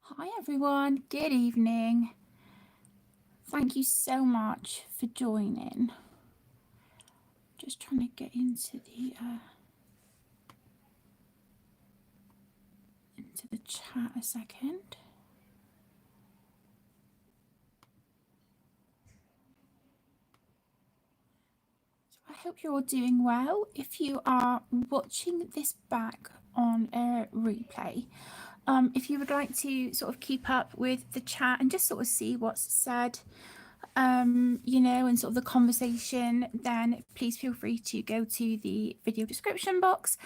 Hi everyone, good evening. Thank you so much for joining. Just trying to get into the chat a second. I hope you're all doing well. If you are watching this back on a replay, if you would like to sort of keep up with the chat and just sort of see what's said, and sort of the conversation, then please feel free to go to the video description box,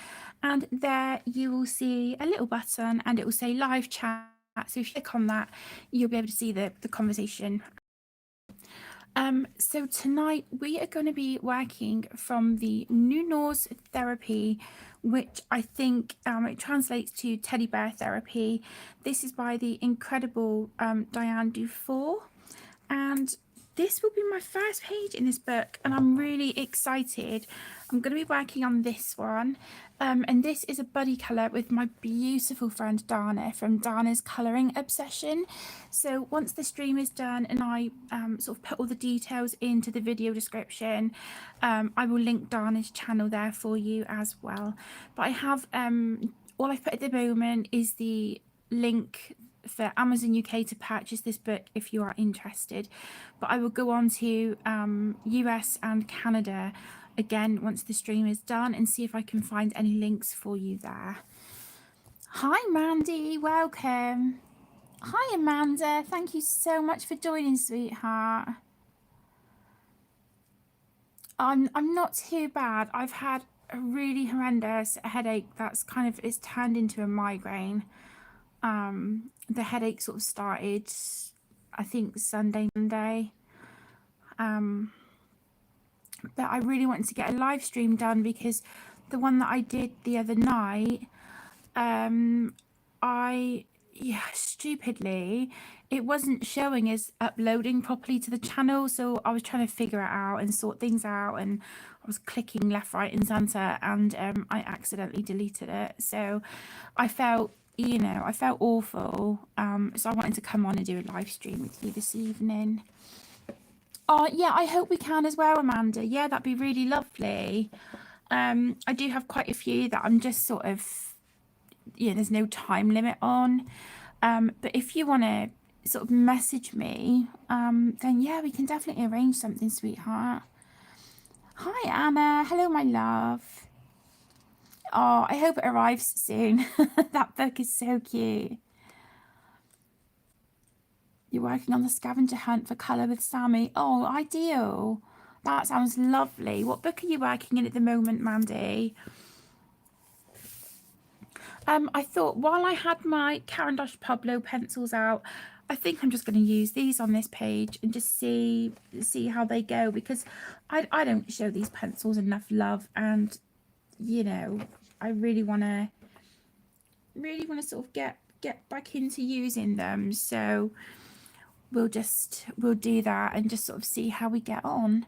and there you will see a little button and it will say live chat. So if you click on that, you'll be able to see the conversation. So tonight we are going to be working from the Nounours Therapie, which I think it translates to teddy bear therapy. This is by the incredible Diane Dufour, and this will be my first page in this book, and I'm really excited. I'm going to be working on this one, and this is a buddy colour with my beautiful friend Dana from Dana's Colouring Obsession. So once the stream is done and I sort of put all the details into the video description, I will link Dana's channel there for you as well. But I have all I've put at the moment is the link for Amazon UK to purchase this book if you are interested, but I will go on to US and Canada again once the stream is done and see if I can find any links for you there. Hi Mandy, welcome. Hi Amanda, thank you so much for joining, sweetheart. I'm not too bad. I've had a really horrendous headache that's it's turned into a migraine. The headache sort of started, I think, Sunday, Monday. But I really wanted to get a live stream done because the one that I did the other night, stupidly, it wasn't showing as uploading properly to the channel. So I was trying to figure it out and sort things out, and I was clicking left, right, and center, and I accidentally deleted it. So I felt awful. So I wanted to come on and do a live stream with you this evening. Oh yeah, I hope we can as well, Amanda. Yeah, that'd be really lovely. I do have quite a few that I'm just sort of, there's no time limit on. But if you want to sort of message me, then yeah, we can definitely arrange something, sweetheart. Hi, Anna. Hello, my love. Oh, I hope it arrives soon. That book is so cute. You're working on the scavenger hunt for colour with Sammy. Oh, ideal. That sounds lovely. What book are you working in at the moment, Mandy? I thought while I had my Caran d'Ache Pablo pencils out, I think I'm just going to use these on this page and just see how they go, because I don't show these pencils enough love, and I really want to sort of get back into using them. So we'll do that and just sort of see how we get on.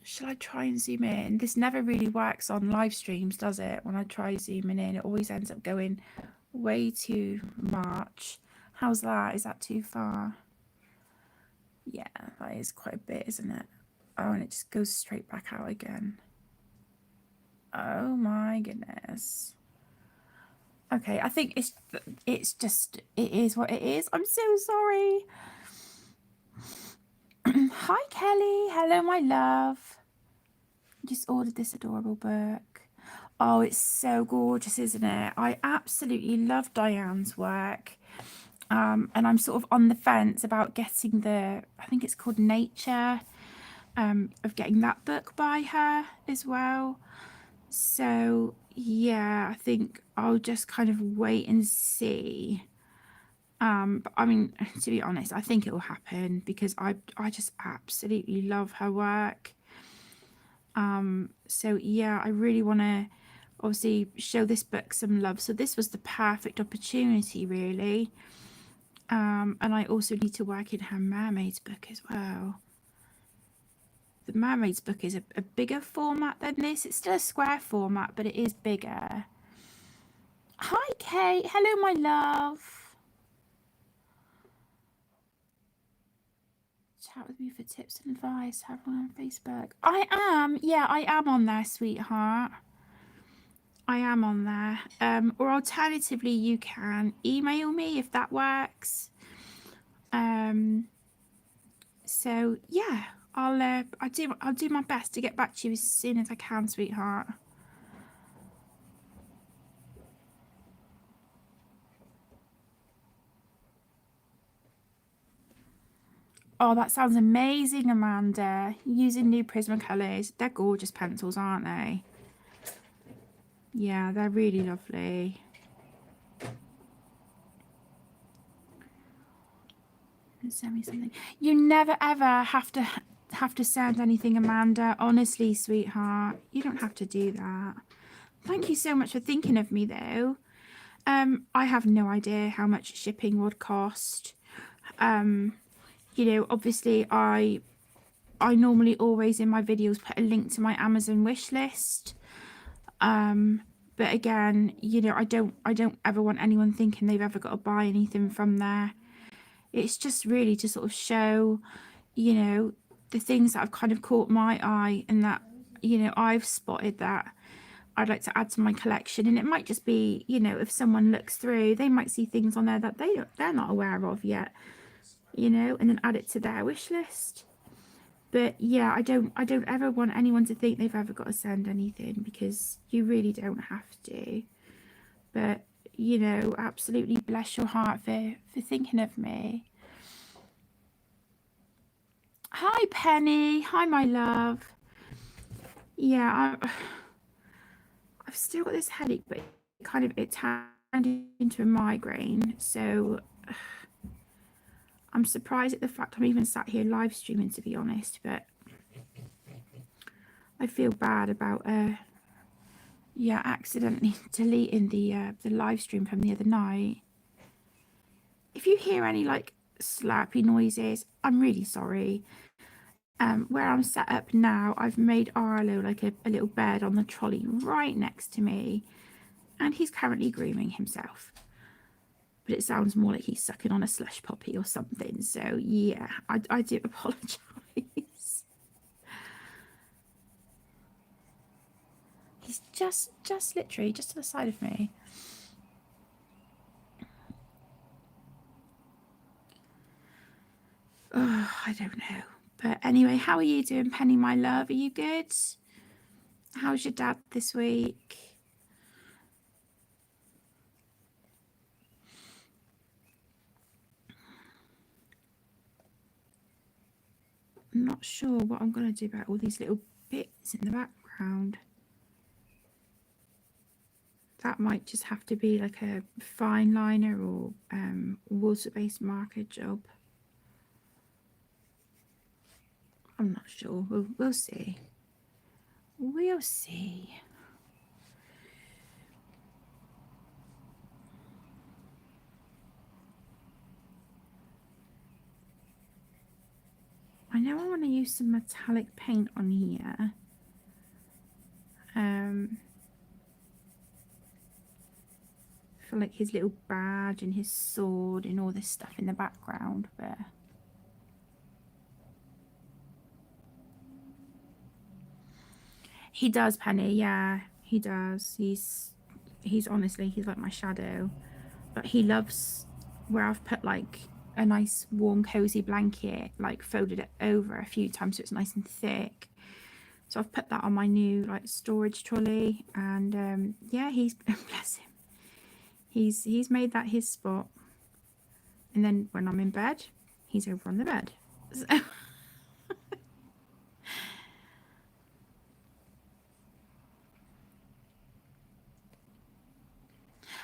Shall I try and zoom in? This never really works on live streams, does it? When I try zooming in, it always ends up going way too much. How's that? Is that too far? Yeah, that is quite a bit, isn't it? Oh, and it just goes straight back out again. Oh my goodness. Okay, I think it is what it is. I'm so sorry. Hi Kelly, hello my love. Just ordered this adorable book. Oh, it's so gorgeous, isn't it? I absolutely love Diane's work. And I'm sort of on the fence about getting I think it's called Nature, of getting that book by her as well. So yeah, I think I'll just kind of wait and see. But I mean, to be honest, I think it will happen because I just absolutely love her work. So yeah, I really want to obviously show this book some love. So this was the perfect opportunity, really. And I also need to work in her mermaids book as well. The mermaids book is a bigger format than this. It's still a square format, but it is bigger. Hi, Kate. Hello, my love. Chat with me for tips and advice. Have one on Facebook. I am. Yeah, I am on there, sweetheart. I am on there. Or alternatively, you can email me if that works. So yeah, I'll do my best to get back to you as soon as I can, sweetheart. Oh, that sounds amazing, Amanda. Using new Prismacolors. They're gorgeous pencils, aren't they? Yeah, they're really lovely. Send me something. You never ever have to send anything, Amanda. Honestly, sweetheart, you don't have to do that. Thank you so much for thinking of me, though. I have no idea how much shipping would cost. You know, obviously, I normally always in my videos put a link to my Amazon wish list. But again, you know, I don't ever want anyone thinking they've ever got to buy anything from there. It's just really to sort of show, you know, the things that have kind of caught my eye and that, you know, I've spotted that I'd like to add to my collection. And it might just be, you know, if someone looks through, they might see things on there that they're not aware of yet, you know, and then add it to their wish list. But yeah, I don't ever want anyone to think they've ever got to send anything, because you really don't have to. But you know, absolutely bless your heart for thinking of me. Hi, Penny. Hi, my love. Yeah, I've still got this headache, but it turned into a migraine. So I'm surprised at the fact I'm even sat here live streaming, to be honest. But I feel bad about yeah, accidentally deleting the live stream from the other night. If you hear any like slappy noises, I'm really sorry. Where I'm set up now, I've made Arlo like a little bed on the trolley right next to me, and he's currently grooming himself. But it sounds more like he's sucking on a slush puppy or something. So yeah, I do apologise. He's just literally just to the side of me. Oh, I don't know. But anyway, how are you doing, Penny, my love? Are you good? How's your dad this week? I'm not sure what I'm going to do about all these little bits in the background. That might just have to be like a fine liner or water-based marker job. I'm not sure. We'll see. We'll see. I know I want to use some metallic paint on here. For like his little badge and his sword and all this stuff in the background, but he does, Penny. Yeah, he does. He's honestly, he's like my shadow. But he loves where I've put like a nice warm cozy blanket, like folded it over a few times so it's nice and thick. So I've put that on my new like storage trolley, and yeah, he's bless him. He's made that his spot. And then when I'm in bed, he's over on the bed. So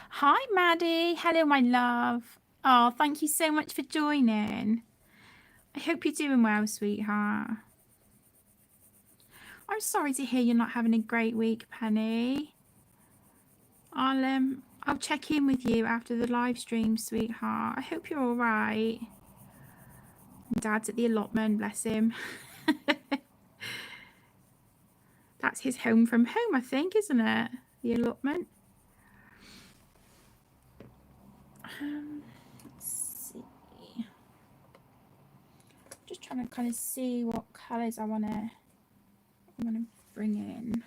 hi, Maddie. Hello, my love. Oh, thank you so much for joining. I hope you're doing well, sweetheart. I'm sorry to hear you're not having a great week, Penny. I'll check in with you after the live stream, sweetheart. I hope you're all right. Dad's at the allotment, bless him. That's his home from home, I think, isn't it? The allotment. Let's see. Just trying to kind of see what colours I wanna bring in.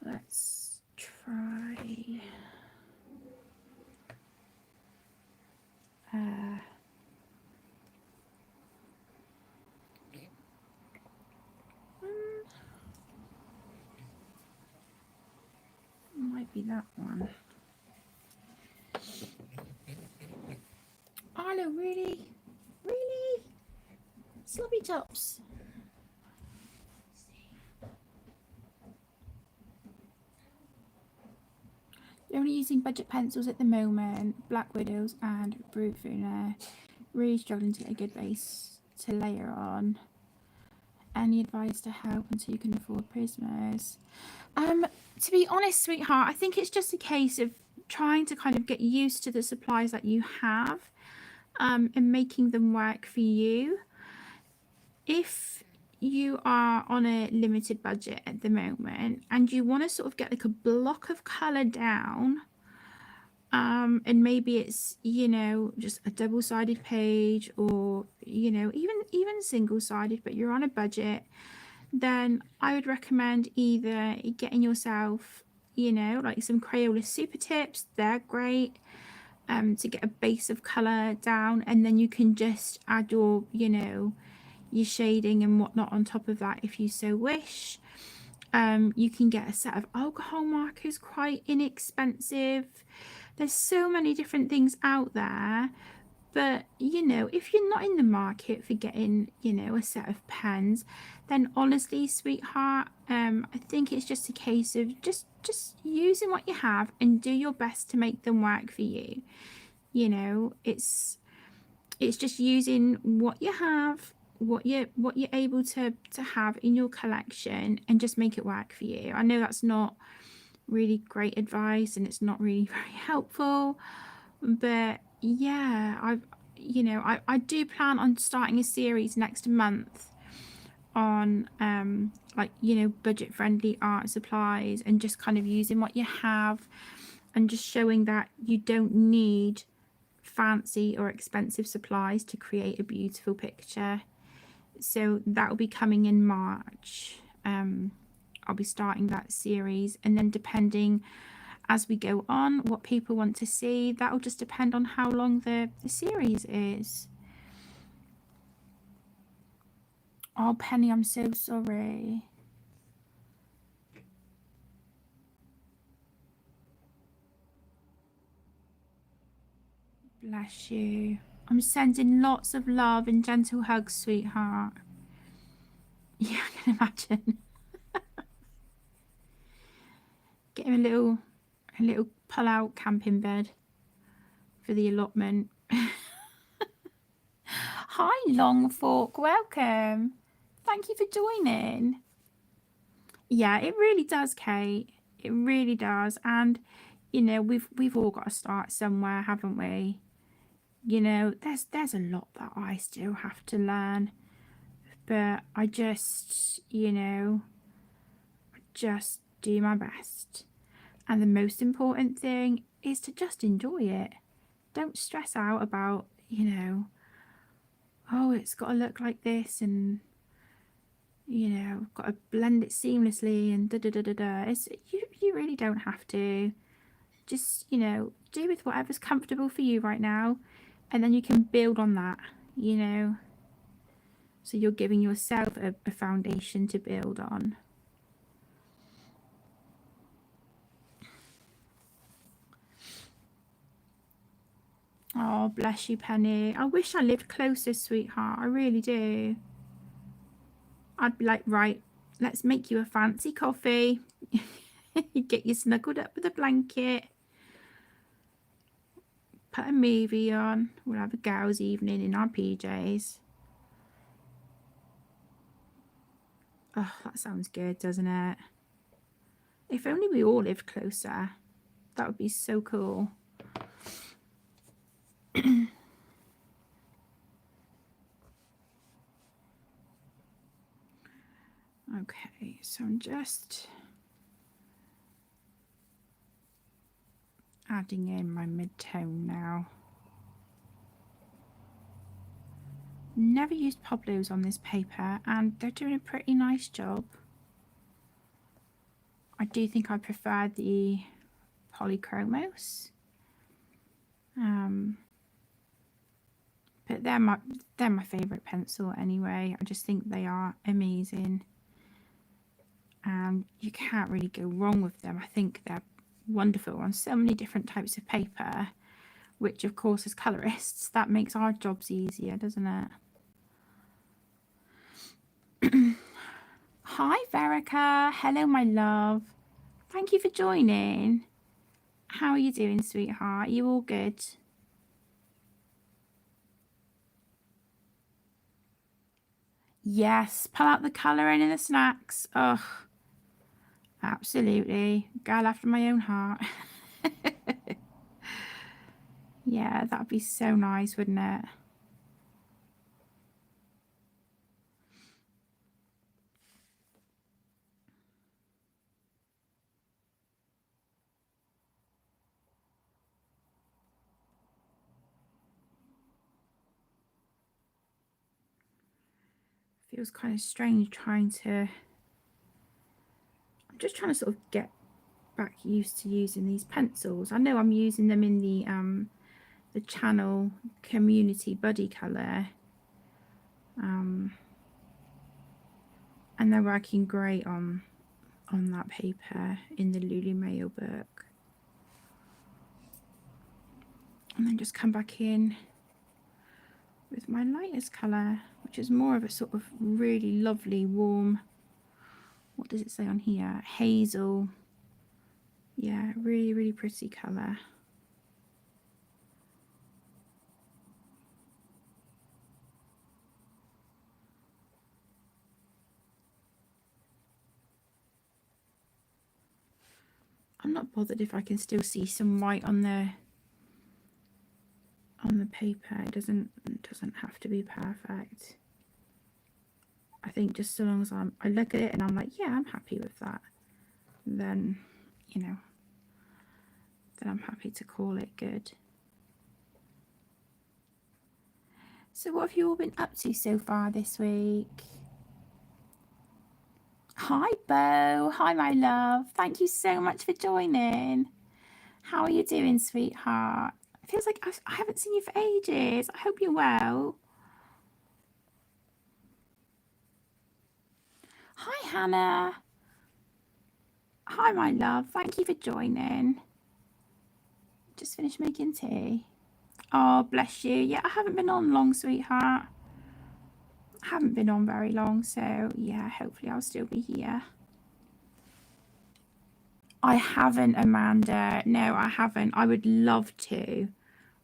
Let's try. Might be that one. Oh no, really? Really? Sloppy tops. They're only using budget pencils at the moment, Black Widows and Dufour. Really struggling to get a good base to layer on. Any advice to help until you can afford Prismas? To be honest, sweetheart, I think it's just a case of trying to kind of get used to the supplies that you have, and making them work for you. If you are on a limited budget at the moment and you want to sort of get like a block of color down, and maybe it's, you know, just a double-sided page, or, you know, even single-sided, but you're on a budget, then I would recommend either getting yourself, you know, like some Crayola super tips. They're great, to get a base of color down, and then you can just add your, you know, your shading and whatnot on top of that if you so wish. You can get a set of alcohol markers, quite inexpensive. There's so many different things out there. But, you know, if you're not in the market for getting, you know, a set of pens, then honestly, sweetheart, I think it's just a case of just using what you have and do your best to make them work for you. You know, it's just using what you have, what you're able to have in your collection, and just make it work for you. I know that's not really great advice and it's not really very helpful, but yeah, I do plan on starting a series next month on like, you know, budget friendly art supplies, and just kind of using what you have and just showing that you don't need fancy or expensive supplies to create a beautiful picture. So that will be coming in March. I'll be starting that series, and then depending as we go on what people want to see, that will just depend on how long the series is. Oh, Penny, I'm so sorry. Bless you. I'm sending lots of love and gentle hugs, sweetheart. Yeah, I can imagine. Get him a little pull-out camping bed for the allotment. Hi, Longfork. Welcome. Thank you for joining. Yeah, it really does, Kate. It really does. And, you know, we've all got to start somewhere, haven't we? You know, there's a lot that I still have to learn, but I just, you know, just do my best. And the most important thing is to just enjoy it. Don't stress out about, you know, oh, it's got to look like this, and, you know, got to blend it seamlessly, and da da da da da. You really don't have to. Just, you know, do with whatever's comfortable for you right now, and then you can build on that, you know. So you're giving yourself a foundation to build on. Oh, bless you, Penny. I wish I lived closer, sweetheart. I really do. I'd be like, right, let's make you a fancy coffee. Get you snuggled up with a blanket. Put a movie on. We'll have a girls' evening in our PJs. Oh, that sounds good, doesn't it? If only we all lived closer. That would be so cool. Okay, so I'm just Adding in my mid-tone now. Never used Pablos on this paper and they're doing a pretty nice job. I do think I prefer the Polychromos. But they're my favourite pencil anyway. I just think they are amazing. And you can't really go wrong with them. I think they're wonderful on so many different types of paper, which of course as colorists, that makes our jobs easier, doesn't it? Hi Verica, hello my love. Thank you for joining. How are you doing, sweetheart? Are you all good? Yes, pull out the colouring and the snacks. Oh, absolutely. Girl after my own heart. Yeah, that'd be so nice, wouldn't it? Feels kind of strange trying to... I'm just trying to sort of get back used to using these pencils. I know I'm using them in the channel community buddy colour. And they're working great on that paper in the Lulu Mayo book. And then just come back in with my lightest colour, which is more of a sort of really lovely warm, what does it say on here? Hazel. Yeah, really, really pretty colour. I'm not bothered if I can still see some white on the paper. It doesn't have to be perfect. I think just so long as I look at it and I'm like, yeah, I'm happy with that, then, you know, then I'm happy to call it good. So what have you all been up to so far this week? Hi Bo, hi my love. Thank you so much for joining. How are you doing, sweetheart? It feels like I haven't seen you for ages. I hope you're well. Hi Hannah. Hi my love. Thank you for joining. Just finished making tea. Oh, bless you. Yeah, I haven't been on long, sweetheart. I haven't been on very long, so yeah, hopefully I'll still be here. I haven't, Amanda. No, I haven't. I would love to.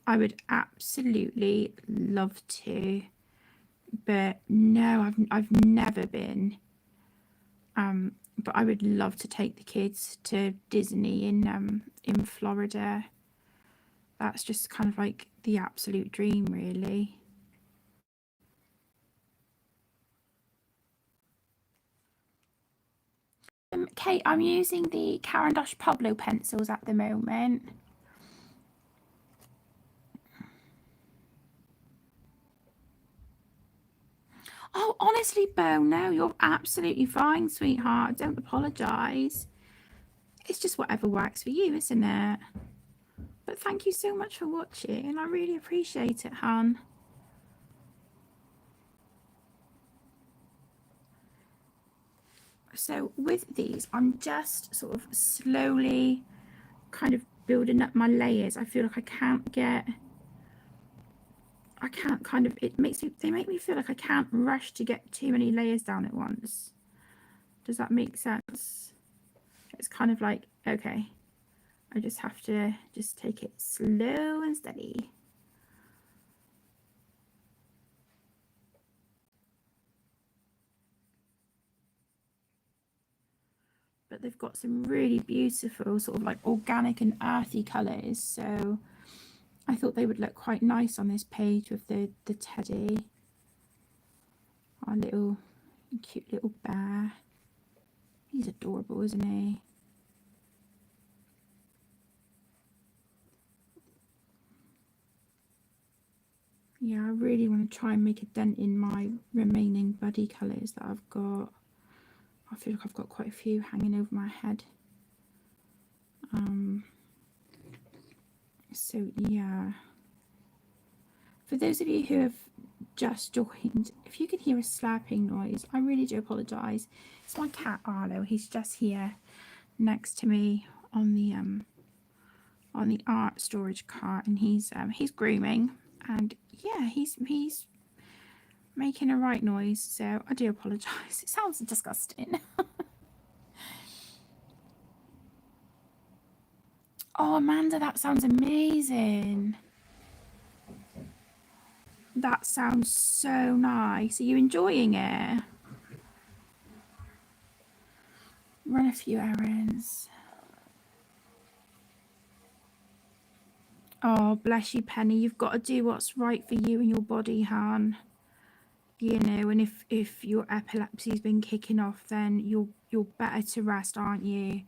I would absolutely love to. But no, I've never been. But I would love to take the kids to Disney in Florida. That's just kind of like the absolute dream, really. Kate, I'm using the Caran d'Ache Pablo pencils at the moment. Oh, honestly, Bo, no, you're absolutely fine, sweetheart. Don't apologise. It's just whatever works for you, isn't it? But thank you so much for watching. I really appreciate it, hon. So with these, I'm just sort of slowly kind of building up my layers. I feel like I can't kind of, they make me feel like I can't rush to get too many layers down at once. Does that make sense? It's kind of like, okay, I just have to just take it slow and steady. But they've got some really beautiful sort of like organic and earthy colours, so I thought they would look quite nice on this page with the teddy, our little cute little bear. He's adorable, isn't he? Yeah, I really want to try and make a dent in my remaining buddy colours that I've got. I feel like I've got quite a few hanging over my head. So yeah, for those of you who have just joined, if you can hear a slapping noise, I really do apologise. It's my cat Arlo. He's just here next to me on the art storage cart, and he's grooming, and yeah, he's making a right noise. So I do apologise. It sounds disgusting. Oh, Amanda, that sounds amazing. That sounds so nice. Are you enjoying it? Run a few errands. Oh, bless you, Penny. You've got to do what's right for you and your body, Han. You know, and if your epilepsy's been kicking off, then you're better to rest, aren't you?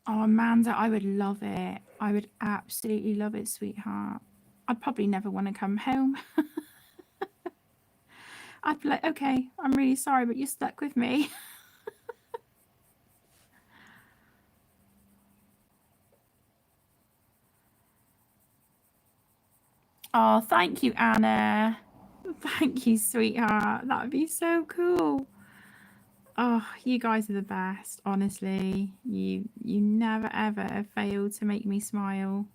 Oh, Amanda, I would love it. I would absolutely love it, sweetheart. I'd probably never want to come home. I'd be like, okay, I'm really sorry, but you're stuck with me. Oh, thank you, Anna. Thank you, sweetheart. That would be so cool. Oh, you guys are the best, honestly. You never ever fail to make me smile.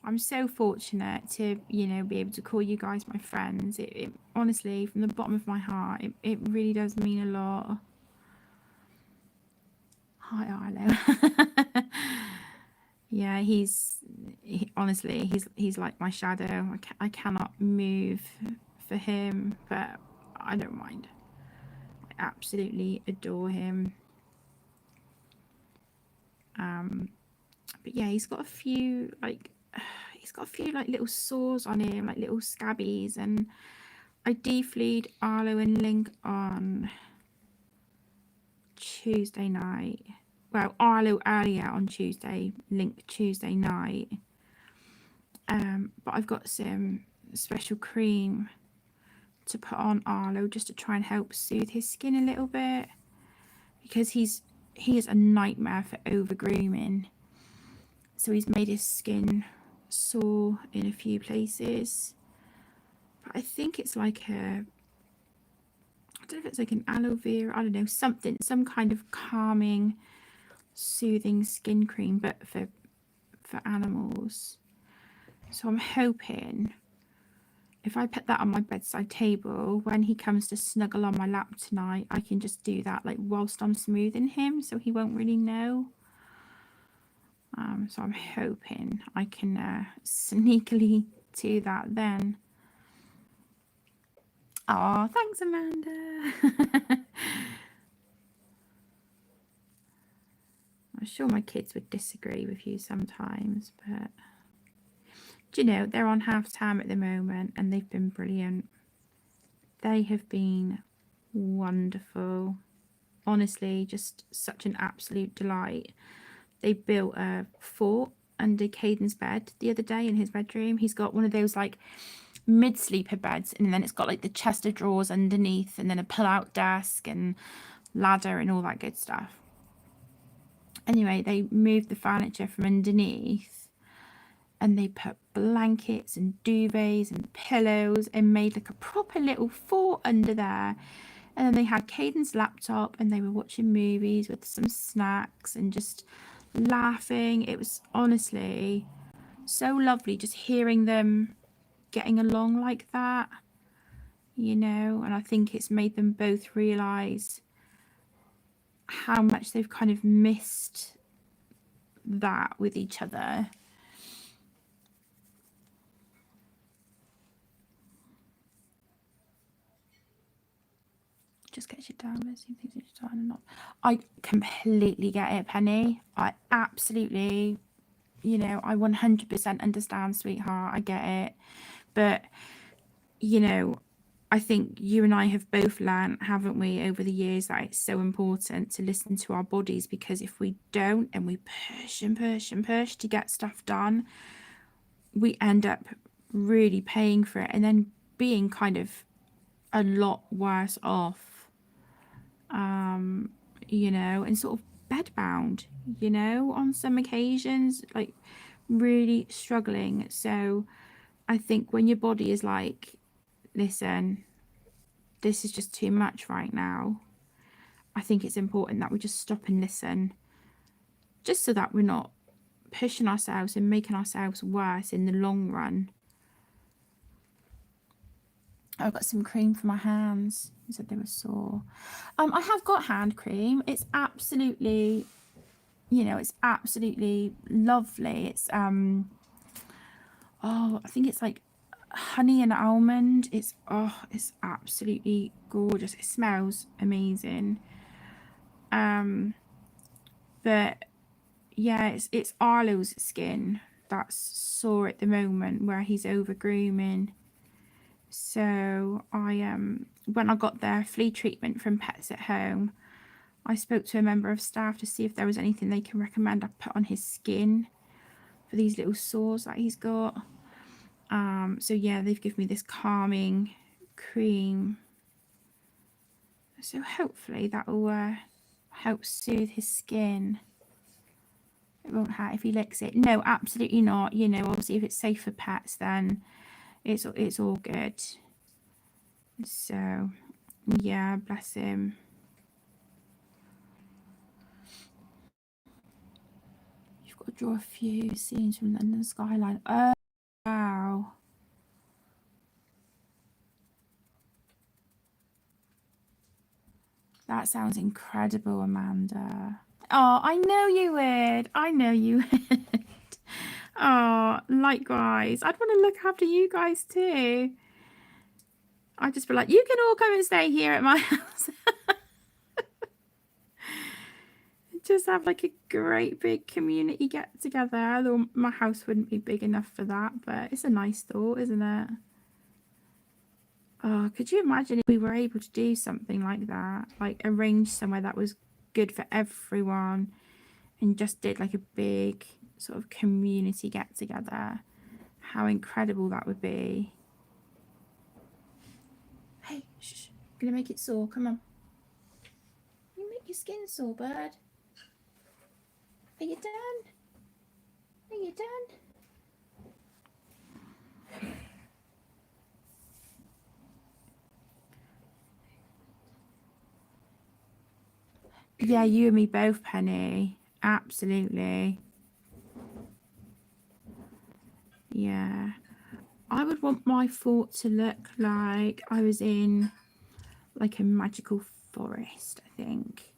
I'm so fortunate to, you know, be able to call you guys my friends. It honestly, from the bottom of my heart, it really does mean a lot. Hi, Arlo. Yeah, honestly, he's like my shadow. I cannot move for him, but I don't mind. I absolutely adore him. But yeah, he's got a few like little sores on him, like little scabbies, and I defleed Arlo and Link on Tuesday night. Well, Arlo earlier on Tuesday, Link Tuesday night. But I've got some special cream to put on Arlo just to try and help soothe his skin a little bit, because he is a nightmare for over grooming. So he's made his skin sore in a few places. But I think it's like I don't know if it's like an aloe vera, I don't know, something, some kind of calming, soothing skin cream, but for animals. So I'm hoping if I put that on my bedside table, when he comes to snuggle on my lap tonight, I can just do that like whilst I'm smoothing him, so he won't really know. So I'm hoping I can sneakily do that then. Oh, thanks, Amanda. I'm sure my kids would disagree with you sometimes, but do you know, they're on half term at the moment and they've been brilliant. They have been wonderful. Honestly, just such an absolute delight. They built a fort under Caden's bed the other day in his bedroom. He's got one of those like mid-sleeper beds, and then it's got like the chest of drawers underneath, and then a pull-out desk and ladder and all that good stuff. Anyway, they moved the furniture from underneath and they put blankets and duvets and pillows and made like a proper little fort under there. And then they had Caden's laptop and they were watching movies with some snacks and just laughing. It was honestly so lovely just hearing them getting along like that, you know. And I think it's made them both realize how much they've kind of missed that with each other. Just gets you down there, seeing things you're trying to not. I completely get it, Penny. I absolutely, you know, I 100% understand, sweetheart. I get it. But, you know, I think you and I have both learned, haven't we, over the years, that it's so important to listen to our bodies, because if we don't and we push and push and push to get stuff done, we end up really paying for it and then being kind of a lot worse off, you know, and sort of bedbound, you know, on some occasions, like really struggling. So I think when your body is like, listen, this is just too much right now, I think it's important that we just stop and listen, just so that we're not pushing ourselves and making ourselves worse in the long run. I've got some cream for my hands. You said they were sore. I have got hand cream. It's absolutely, you know, it's absolutely lovely. It's oh, I think it's like honey and almond. It's it's absolutely gorgeous. It smells amazing. But yeah, it's Arlo's skin that's sore at the moment, where he's over grooming. So I when I got their flea treatment from Pets at Home, I spoke to a member of staff to see if there was anything they can recommend I put on his skin for these little sores that he's got. So yeah, they've given me this calming cream. So hopefully that will help soothe his skin. It won't hurt if he licks it. No, absolutely not. You know, obviously if it's safe for pets, then it's all good. So yeah, bless him. You've got to draw a few scenes from London skyline. Oh wow. That sounds incredible, Amanda. Oh, I know you would. I know you would. Oh, likewise. I'd want to look after you guys too. I'd just be like, you can all come and stay here at my house. Just have like a great big community get together. Though my house wouldn't be big enough for that, but it's a nice thought, isn't it? Oh, could you imagine if we were able to do something like that? Like arrange somewhere that was good for everyone and just did like a big sort of community get together. How incredible that would be. Hey, shh, I'm gonna make it sore. Come on. You make your skin sore, bird. Are you done? Are you done? Yeah, you and me both, Penny. Absolutely. Yeah. I would want my fort to look like I was in like a magical forest, I think.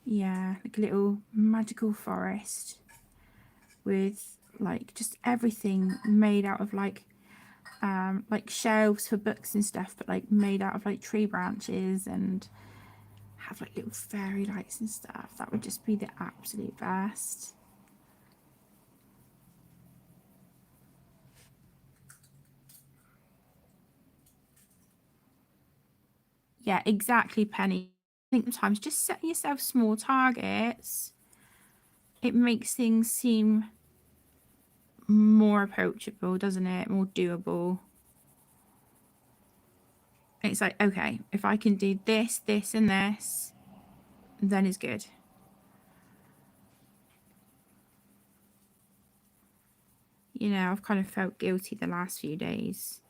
Yeah, like a little magical forest with like just everything made out of like shelves for books and stuff, but like made out of like tree branches, and have like little fairy lights and stuff. That would just be the absolute best. Yeah, exactly, Penny. I think sometimes just setting yourself small targets, it makes things seem more approachable, doesn't it? More doable. It's like, okay, if I can do this, this, and this, then it's good. You know, I've kind of felt guilty the last few days.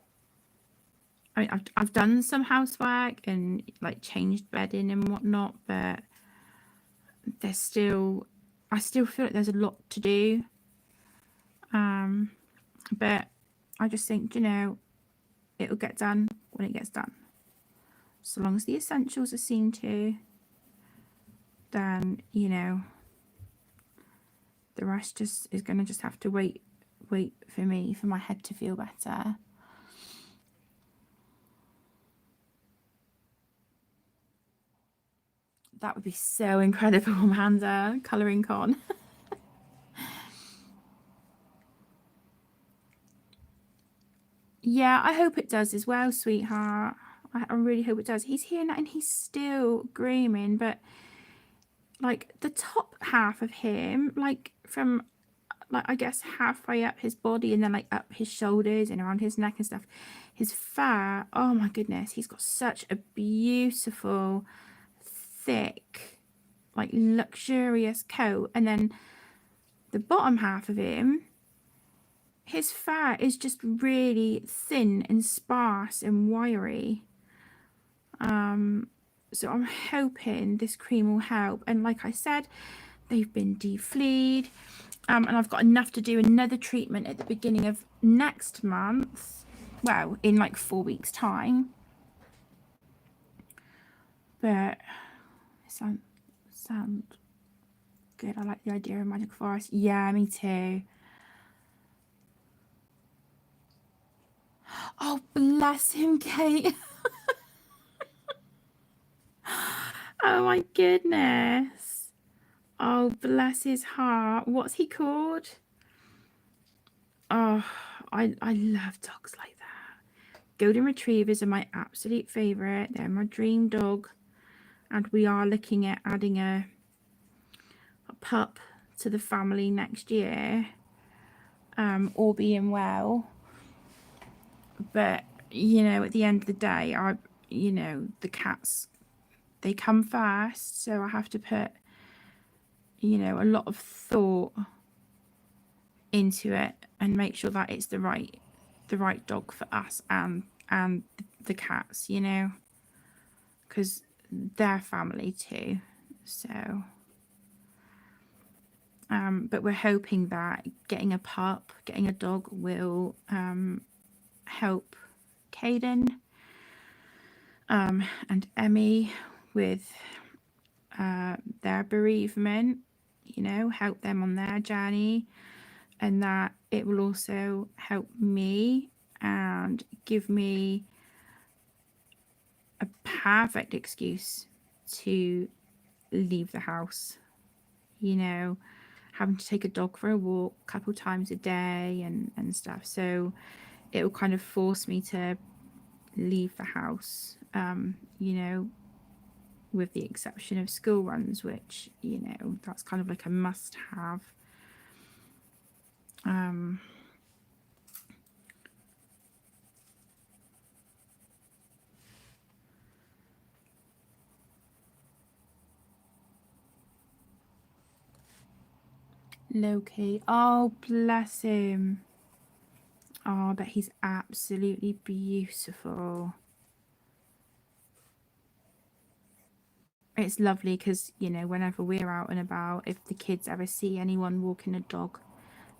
I mean, I've done some housework and like changed bedding and whatnot, but there's still, I still feel like there's a lot to do. But I just think, you know, it'll get done when it gets done. So long as the essentials are seen to, then, you know, the rest just is going to just have to wait for me, for my head to feel better. That would be so incredible, Amanda, colouring con. Yeah, I hope it does as well, sweetheart. I really hope it does. He's here now and he's still grooming, but like the top half of him, like from like I guess halfway up his body and then like up his shoulders and around his neck and stuff, his fur, oh my goodness, he's got such a beautiful, thick, like luxurious coat. And then the bottom half of him, his fur is just really thin and sparse and wiry. So I'm hoping this cream will help. And like I said, they've been defleed. And I've got enough to do another treatment at the beginning of next month. Well, in like 4 weeks' time. But it sound good. I like the idea of magic forest. Yeah, me too. Oh, bless him, Kate. Oh my goodness. Oh, bless his heart. What's he called? Oh, I love dogs like that. Golden Retrievers are my absolute favourite. They're my dream dog. And we are looking at adding a pup to the family next year. All being well. But, you know, at the end of the day, the cats, they come first. So I have to put, you know, a lot of thought into it and make sure that it's the right dog for us and the cats, you know, because they're family too. So but we're hoping that getting a pup, getting a dog will help Caden and Emmy with their bereavement, you know, help them on their journey, and that it will also help me and give me a perfect excuse to leave the house, you know, having to take a dog for a walk a couple times a day and stuff. So it will kind of force me to leave the house, you know, with the exception of school runs, which, you know, that's kind of like a must have. Loki, oh bless him. Oh, but he's absolutely beautiful. It's lovely because, you know, whenever we're out and about, if the kids ever see anyone walking a dog,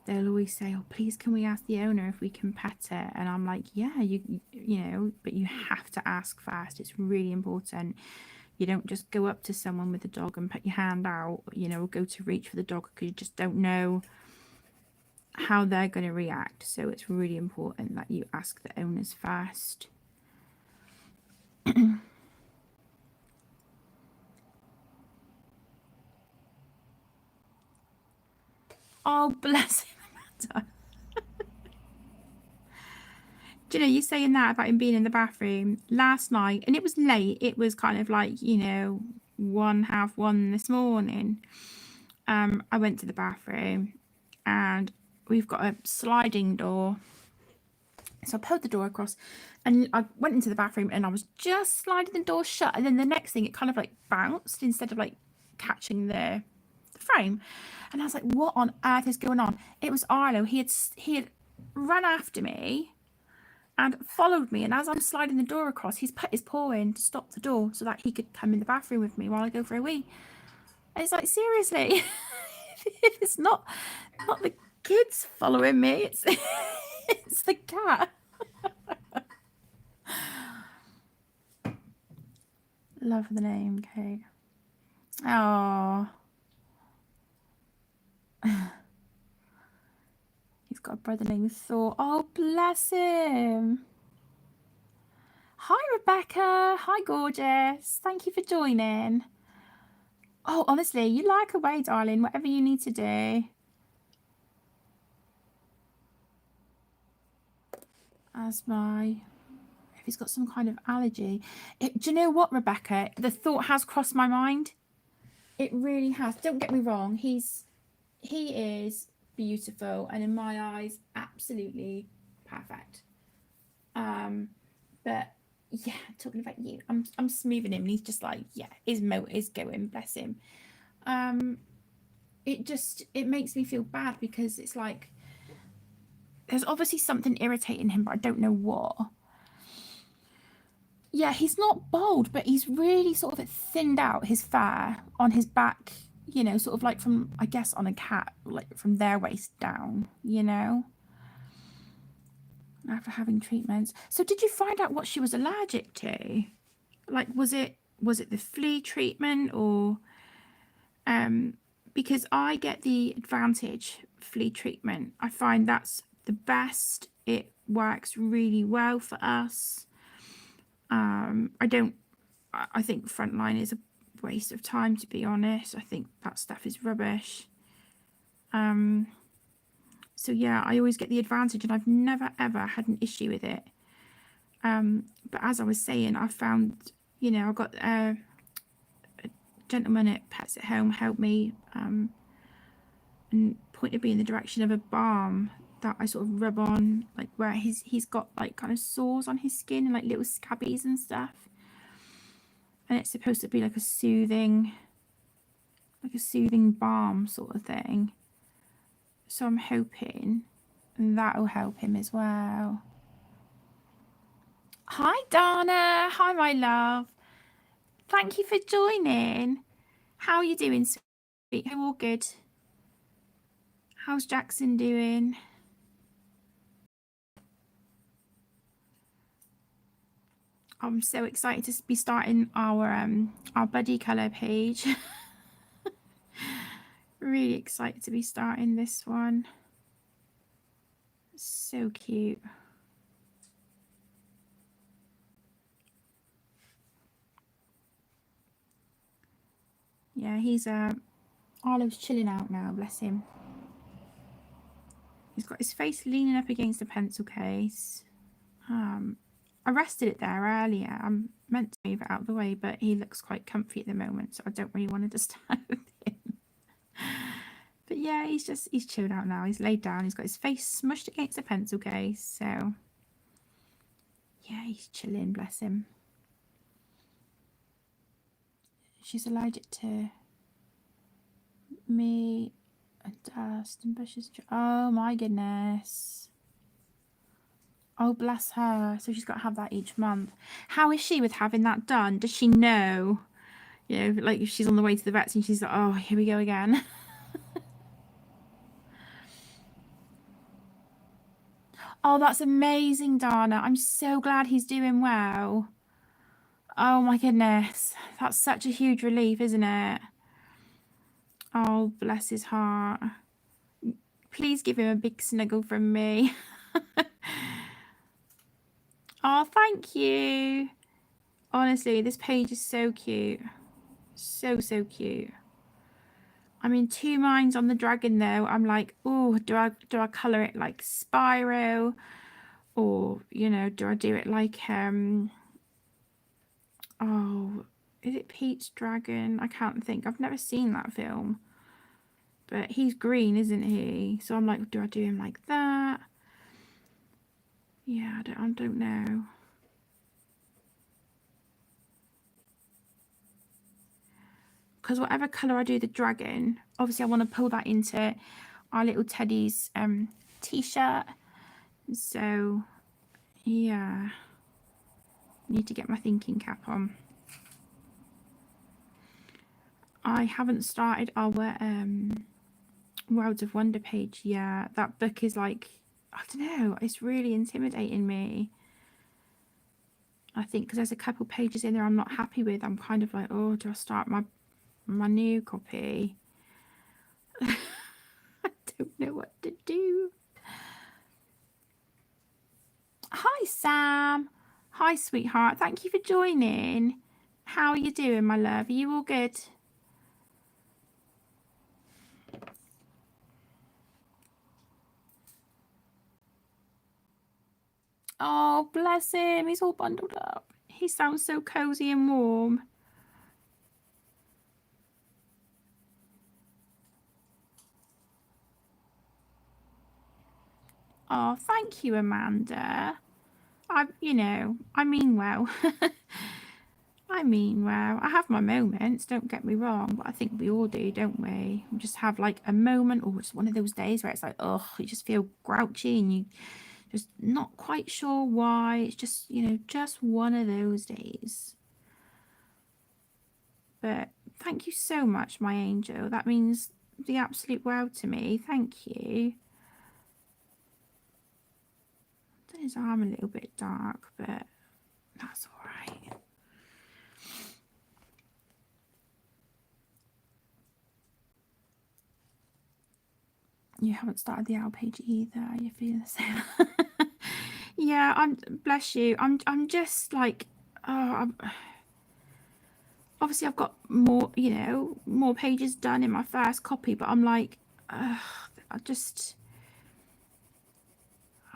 they'll always say, oh, please can we ask the owner if we can pet it? And I'm like, yeah, you know, but you have to ask first. It's really important. You don't just go up to someone with a dog and put your hand out, you know, or go to reach for the dog because you just don't know how they're going to react. So it's really important that you ask the owners first. Oh, bless him, Amanda. Do you know, you're saying that about him being in the bathroom last night, and it was late. It was kind of like, you know, 1:30 this morning. I went to the bathroom and we've got a sliding door. So I pulled the door across and I went into the bathroom and I was just sliding the door shut. And then the next thing, it kind of like bounced instead of like catching the frame. And I was like, what on earth is going on? It was Arlo. He had run after me and followed me. And as I'm sliding the door across, he's put his paw in to stop the door so that he could come in the bathroom with me while I go for a wee. And it's like, seriously, it's not the kids following me. It's the cat. Love the name, Kate. Oh. He's got a brother named Thor. Oh, bless him. Hi, Rebecca. Hi, gorgeous. Thank you for joining. Oh, honestly, you like away, darling. Whatever you need to do. asthma, if he's got some kind of allergy. Do you know what, Rebecca? The thought has crossed my mind. It really has. Don't get me wrong. He is beautiful, and in my eyes, absolutely perfect. But yeah, talking about you, I'm smoothing him, and he's just like, yeah, his motor's going, bless him. It makes me feel bad because it's like there's obviously something irritating him, but I don't know what. Yeah, he's not bald, but he's really sort of thinned out his fur on his back, you know, sort of like from, I guess, on a cat, like from their waist down, you know, after having treatments. So did you find out what she was allergic to? Like, was it the flea treatment or, because I get the Advantage flea treatment. I find that's the best. It works really well for us. I think Frontline is a waste of time, to be honest. I think that stuff is rubbish. So yeah, I always get the Advantage, and I've never ever had an issue with it. But as I was saying, I found, you know, I got a gentleman at Pets at Home helped me and pointed me in the direction of a balm that I sort of rub on, like where he's got like kind of sores on his skin and like little scabbies and stuff. And it's supposed to be like a soothing balm sort of thing. So I'm hoping that'll help him as well. Hi Dana, hi my love. Thank you for joining. How are you doing, sweet? All good. How's Jackson doing? I'm so excited to be starting our buddy colour page. Really excited to be starting this one. So cute. Yeah, he's Arlo's chilling out now, bless him. He's got his face leaning up against the pencil case. I rested it there earlier. I'm meant to move it out of the way, but he looks quite comfy at the moment, so I don't really want to disturb him. But yeah, he's chilled out now. He's laid down. He's got his face smushed against the pencil case, so yeah, he's chilling, bless him. She's allergic to me and dust and bushes. Oh my goodness. Oh, bless her. So she's got to have that each month. How is she with having that done? Does she know? You know, like if she's on the way to the vets and she's like, oh, here we go again. Oh, that's amazing, Dana. I'm so glad he's doing well. Oh my goodness. That's such a huge relief, isn't it? Oh, bless his heart. Please give him a big snuggle from me. Oh, thank you. Honestly, this page is so cute. So cute. I'm in two minds on the dragon though. I'm like, oh, do I colour it like Spyro? Or, you know, do I do it like oh, is it Pete's Dragon? I can't think. I've never seen that film. But he's green, isn't he? So I'm like, do I do him like that? Yeah, I don't know. Because whatever colour I do the dragon, obviously I want to pull that into our little Teddy's t-shirt. So yeah, need to get my thinking cap on. I haven't started our Worlds of Wonder page yet. That book is like, I don't know, it's really intimidating me. I think because there's a couple pages in there I'm not happy with. I'm kind of like, oh, do I start my new copy? I don't know what to do. Hi Sam. Hi sweetheart. Thank you for joining. How are you doing, my love? Are you all good? Oh, bless him. He's all bundled up. He sounds so cozy and warm. Oh, thank you, Amanda. I mean well. I mean well. I have my moments, don't get me wrong, but I think we all do, don't we? We just have like a moment or just one of those days where it's like, oh, you just feel grouchy and you just not quite sure why. It's just, just one of those days. But thank you so much, my angel. That means the absolute world to me. Thank you. His arm a little bit dark, but that's all right. You haven't started the owl page either. You're feeling the same. Yeah, bless you. I'm just like, obviously I've got more, more pages done in my first copy, but I'm like,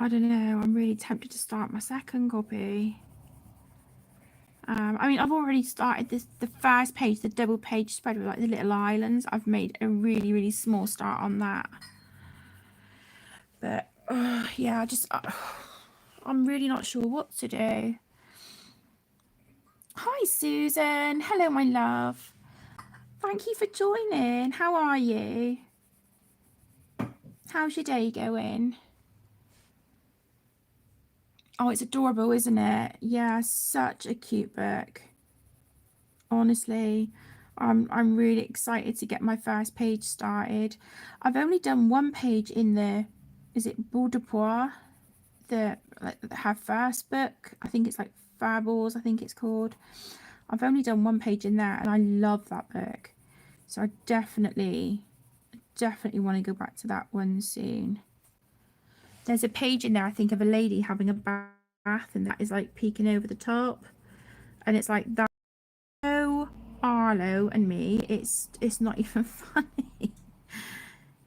I don't know. I'm really tempted to start my second copy. I mean, I've already started the first page, the double page spread with like the little islands. I've made a really, really small start on that. But yeah, I'm really not sure what to do. Hi, Susan. Hello, my love. Thank you for joining. How are you? How's your day going? Oh, it's adorable, isn't it? Yeah, such a cute book. Honestly, I'm really excited to get my first page started. I've only done one page in the, is it Boule de Poire? Her first book. I think it's like Fables, I think it's called. I've only done one page in there and I love that book. So I definitely want to go back to that one soon. There's a page in there, I think, of a lady having a bath and that is like peeking over the top. And it's like that. So Arlo and me, it's not even funny.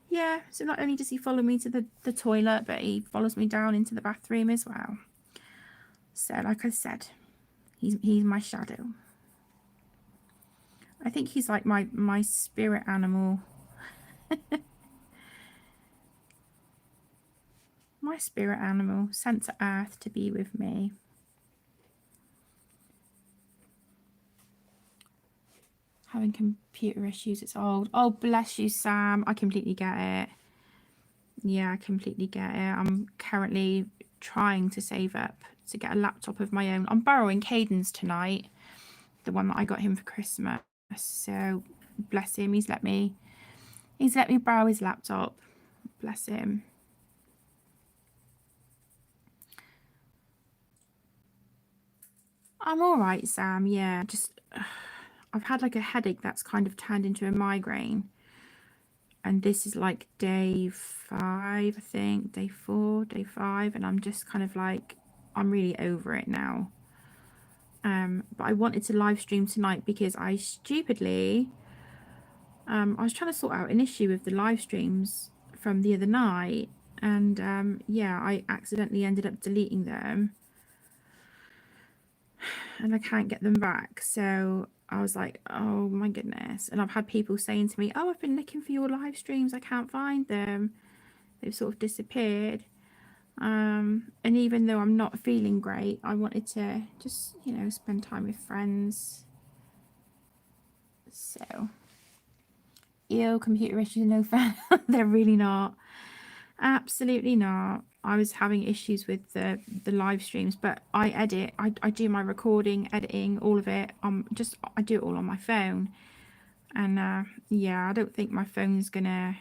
Yeah, so not only does he follow me to the toilet, but he follows me down into the bathroom as well. So like I said, he's my shadow. I think he's like my spirit animal. My spirit animal, sent to earth to be with me. Having computer issues, it's old. Oh, bless you, Sam. I completely get it. Yeah, I completely get it. I'm currently trying to save up to get a laptop of my own. I'm borrowing Caden's tonight, the one that I got him for Christmas. So bless him. He's let me borrow his laptop. Bless him. I'm all right, Sam. Yeah, just I've had like a headache that's kind of turned into a migraine. And this is like day 5, I think, day 4, day 5, and I'm just kind of like, I'm really over it now. But I wanted to live stream tonight because I stupidly, I was trying to sort out an issue with the live streams from the other night, and yeah, I accidentally ended up deleting them, and I can't get them back. So I was like, oh my goodness. And I've had people saying to me, oh, I've been looking for your live streams, I can't find them. They've sort of disappeared. And even though I'm not feeling great, I wanted to just, spend time with friends. So, computer issues, no fan. They're really not. Absolutely not. I was having issues with the live streams, but I edit. I do my recording, editing, all of it. I do it all on my phone, and yeah, I don't think my phone's gonna.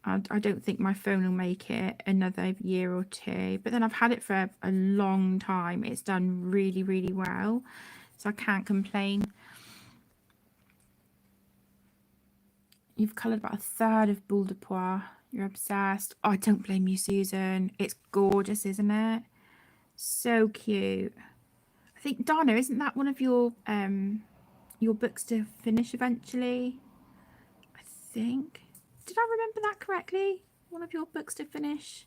I don't think my phone will make it another year or two. But then I've had it for a long time. It's done really, really well, so I can't complain. You've coloured about a third of Boule de Poire. You're obsessed. Oh, I don't blame you, Susan. It's gorgeous, isn't it? So cute. I think, Dana, isn't that one of your books to finish eventually? I think. Did I remember that correctly? One of your books to finish?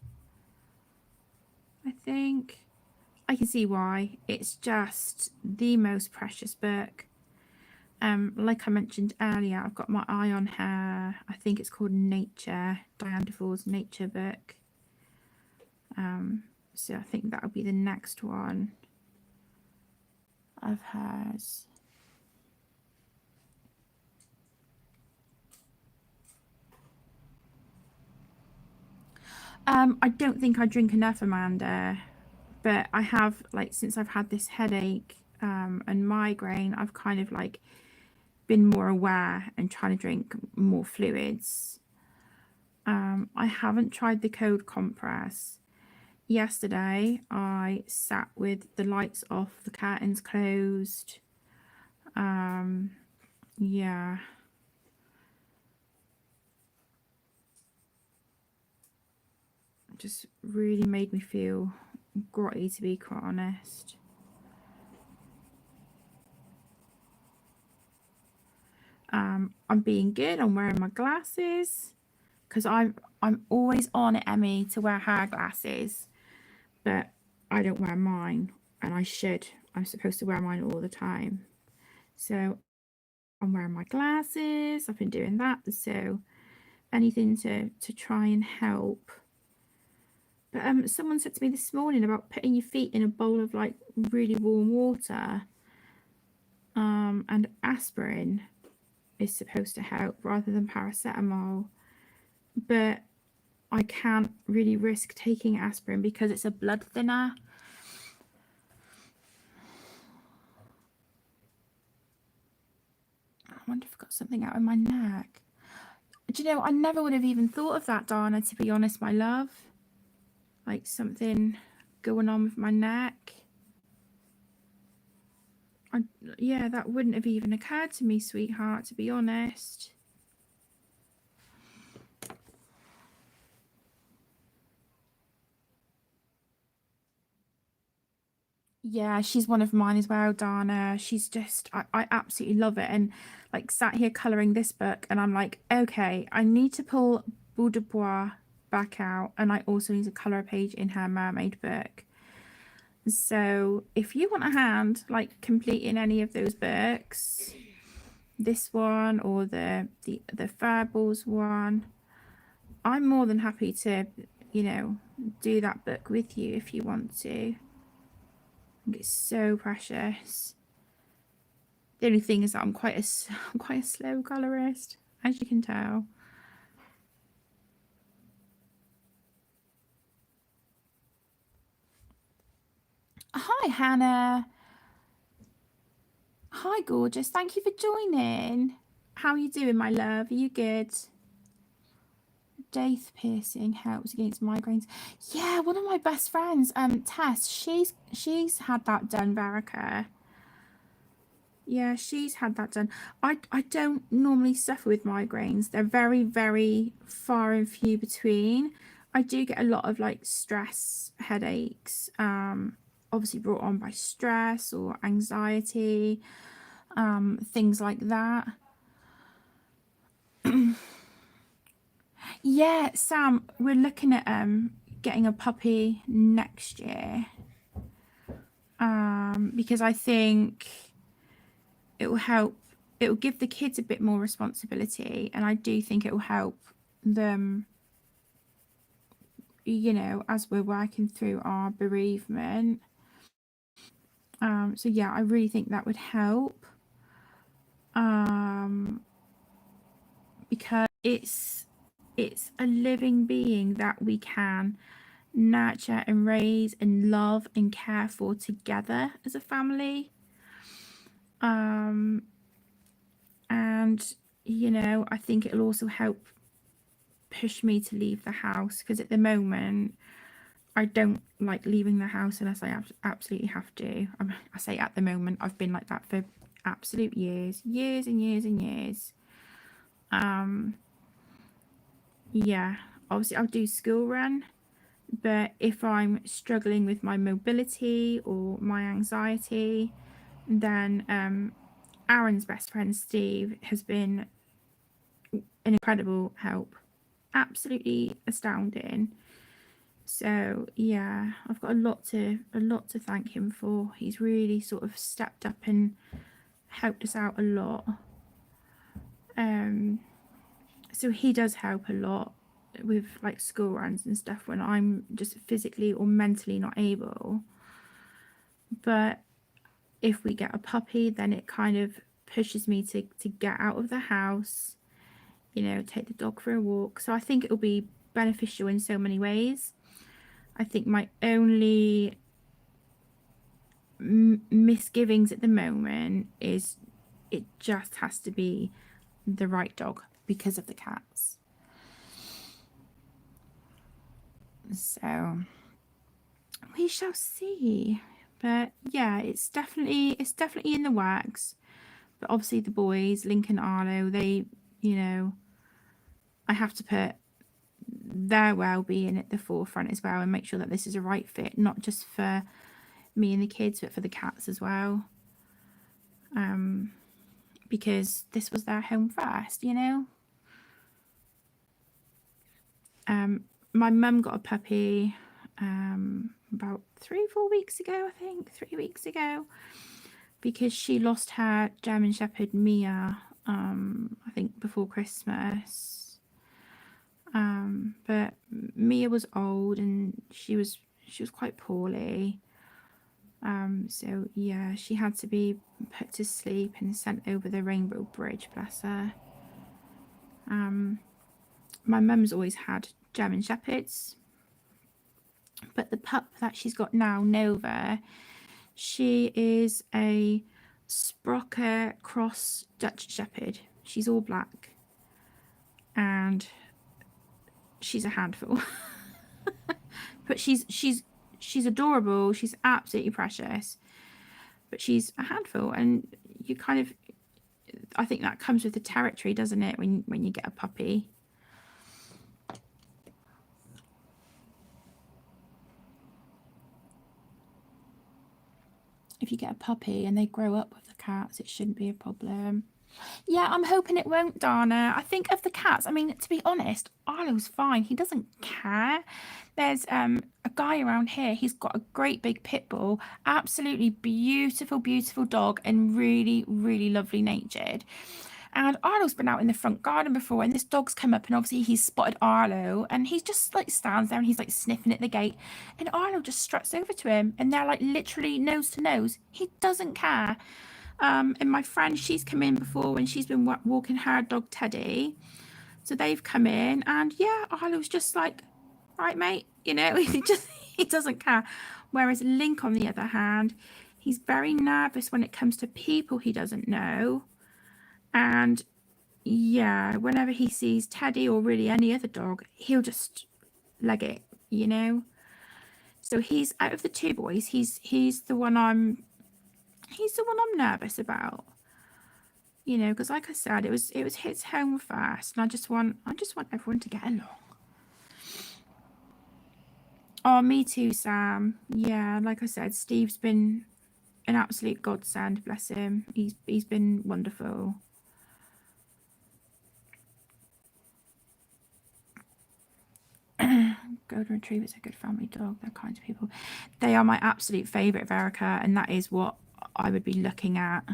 I think. I can see why. It's just the most precious book. Like I mentioned earlier, I've got my eye on her. I think it's called Nature, Diane Dufour's Nature book. So I think that'll be the next one of hers. I don't think I drink enough, Amanda, but I have, like, since I've had this headache and migraine, I've kind of like been more aware and trying to drink more fluids. I haven't tried the cold compress. Yesterday, I sat with the lights off, the curtains closed. Yeah. Just really made me feel grotty, to be quite honest. I'm being good. I'm wearing my glasses because I'm always on Emmy to wear her glasses, but I don't wear mine, and I should. I'm supposed to wear mine all the time. So I'm wearing my glasses. I've been doing that. So anything to try and help. But someone said to me this morning about putting your feet in a bowl of like really warm water. And aspirin is supposed to help rather than paracetamol. But I can't really risk taking aspirin because it's a blood thinner. I wonder if I've got something out of my neck. Do you know, I never would have even thought of that, Dana, to be honest, my love. Like something going on with my neck. Yeah, that wouldn't have even occurred to me, sweetheart, to be honest. Yeah, she's one of mine as well, Dana. She's just, I absolutely love it. And like sat here colouring this book, and I'm like, okay, I need to pull Boule de Bois back out, and I also need to colour a page in her mermaid book. So if you want a hand, like completing any of those books, this one or the Furballs one, I'm more than happy to, you know, do that book with you if you want to. I think it's so precious. The only thing is that I'm quite a slow colorist, as you can tell. Hi, Hannah. Hi, gorgeous. Thank you for joining. How are you doing, my love? Are you good? Daith piercing helps against migraines. Yeah, one of my best friends, Tess, she's had that done, Verica. Yeah, she's had that done. I don't normally suffer with migraines. They're very, very far and few between. I do get a lot of like stress headaches, obviously brought on by stress or anxiety, things like that. Yeah, Sam, we're looking at getting a puppy next year. Because I think it will help, it will give the kids a bit more responsibility, and I do think it will help them, you know, as we're working through our bereavement. So yeah, I really think that would help. Because it's a living being that we can nurture and raise and love and care for together as a family. And you know, I think it'll also help push me to leave the house, because at the moment I don't like leaving the house unless I absolutely have to. I say at the moment, I've been like that for absolute years and years and years. Yeah, obviously I'll do school run, but if I'm struggling with my mobility or my anxiety, then Aaron's best friend Steve has been an incredible help. Absolutely astounding. So yeah, I've got a lot to thank him for. He's really sort of stepped up and helped us out a lot. So he does help a lot with like school runs and stuff when I'm just physically or mentally not able. But if we get a puppy, then it kind of pushes me to get out of the house, you know, take the dog for a walk. So I think it'll be beneficial in so many ways. I think my only misgivings at the moment is it just has to be the right dog because of the cats. So we shall see. But yeah, it's definitely in the works. But obviously the boys, Link and Arlo, they, you know, I have to put their well-being at the forefront as well and make sure that this is a right fit, not just for me and the kids, but for the cats as well. Because this was their home first, you know. My mum got a puppy about 3-4 weeks ago, I think 3 weeks ago, because she lost her German Shepherd Mia, I think before Christmas. But Mia was old and she was quite poorly. So yeah, she had to be put to sleep and sent over the Rainbow Bridge, bless her. My mum's always had German Shepherds, but the pup that she's got now, Nova, she is a Sprocker cross Dutch Shepherd. She's all black and she's a handful. But she's adorable, she's absolutely precious, but she's a handful. And you kind of, I think that comes with the territory, doesn't it, when you get a puppy. If you get a puppy and they grow up with the cats, it shouldn't be a problem. Yeah, I'm hoping it won't, Dana. I think of the cats, I mean, to be honest, Arlo's fine. He doesn't care. There's a guy around here, he's got a great big pit bull, absolutely beautiful, beautiful dog, and really, really lovely natured. And Arlo's been out in the front garden before, and this dog's come up, and obviously he's spotted Arlo, and he just like stands there and he's like sniffing at the gate, and Arlo just struts over to him, and they're like literally nose to nose. He doesn't care. And my friend, she's come in before when she's been walking her dog Teddy, so they've come in, and yeah, Arlo's just like, right, mate, you know, he doesn't care. Whereas Link, on the other hand, he's very nervous when it comes to people he doesn't know. And yeah, whenever he sees Teddy or really any other dog, he'll just leg it, you know. So he's, out of the two boys, he's the one I'm nervous about, you know, because like I said, it was his home first, and I just want everyone to get along. Oh, me too, Sam. Yeah, like I said, Steve's been an absolute godsend, bless him. He's been wonderful. Golden Retrievers are a good family dog. They're kind to people. They are my absolute favourite, Verica, and that is what I would be looking at.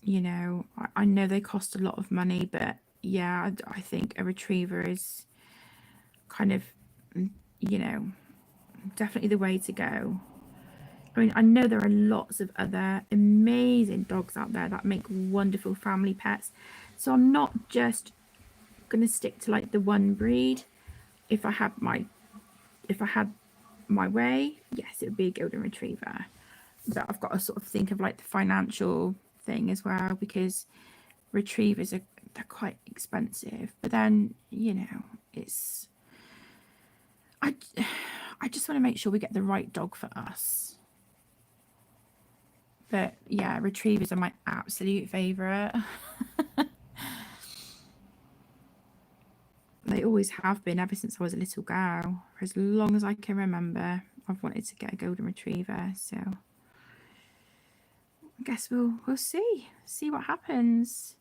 You know, I know they cost a lot of money, but yeah, I think a retriever is kind of, you know, definitely the way to go. I mean, I know there are lots of other amazing dogs out there that make wonderful family pets, so I'm not just going to stick to like the one breed. If I had my way, yes, it would be a golden retriever. But I've got to sort of think of like the financial thing as well, because retrievers they're quite expensive. But then, you know, it's I just want to make sure we get the right dog for us. But yeah, retrievers are my absolute favorite. They always have been, ever since I was a little girl. For as long as I can remember, I've wanted to get a golden retriever. So I guess we'll see what happens.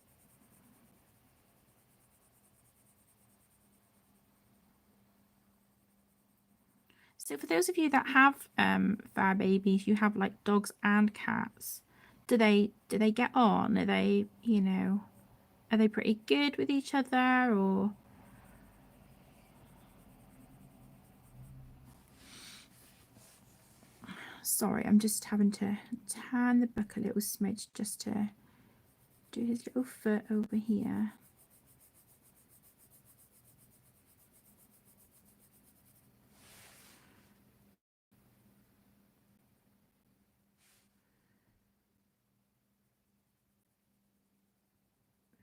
So for those of you that have fur babies, you have like dogs and cats. Do they get on? Are they, you know, are they pretty good with each other, or? Sorry, I'm just having to turn the book a little smidge just to do his little foot over here.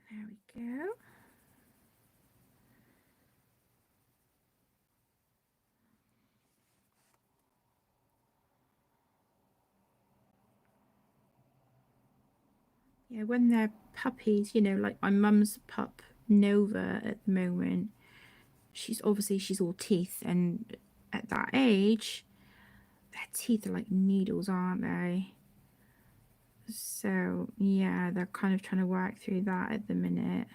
There we go. Yeah, when they're puppies, you know, like my mum's pup Nova at the moment, she's all teeth, and at that age, their teeth are like needles, aren't they? So yeah, they're kind of trying to work through that at the minute.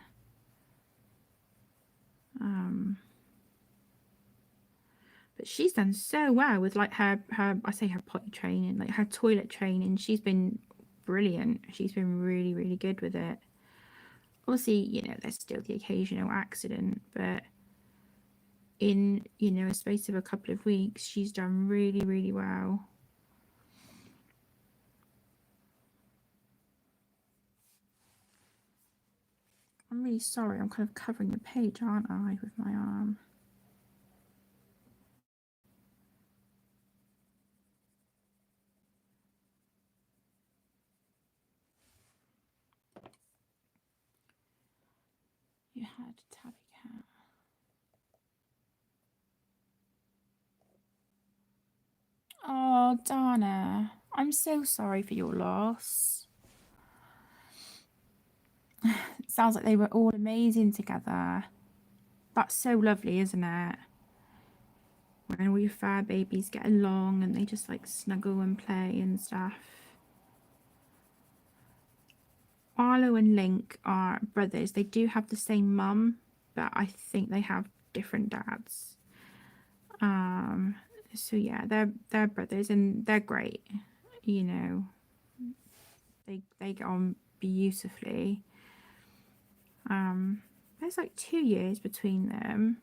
But she's done so well with like her I say her potty training, like her toilet training. She's been brilliant. She's been really, really good with it. Obviously, you know, there's still the occasional accident, but in, you know, a space of a couple of weeks, she's done really, really well. I'm really sorry, I'm kind of covering the page, aren't I, with my arm? You had a tabby cat. Oh, Dana, I'm so sorry for your loss. It sounds like they were all amazing together. That's so lovely, isn't it? When all your fur babies get along and they just like snuggle and play and stuff. Arlo and Link are brothers. They do have the same mum, but I think they have different dads. So yeah, they're brothers and they're great. You know, they get on beautifully. There's like 2 years between them.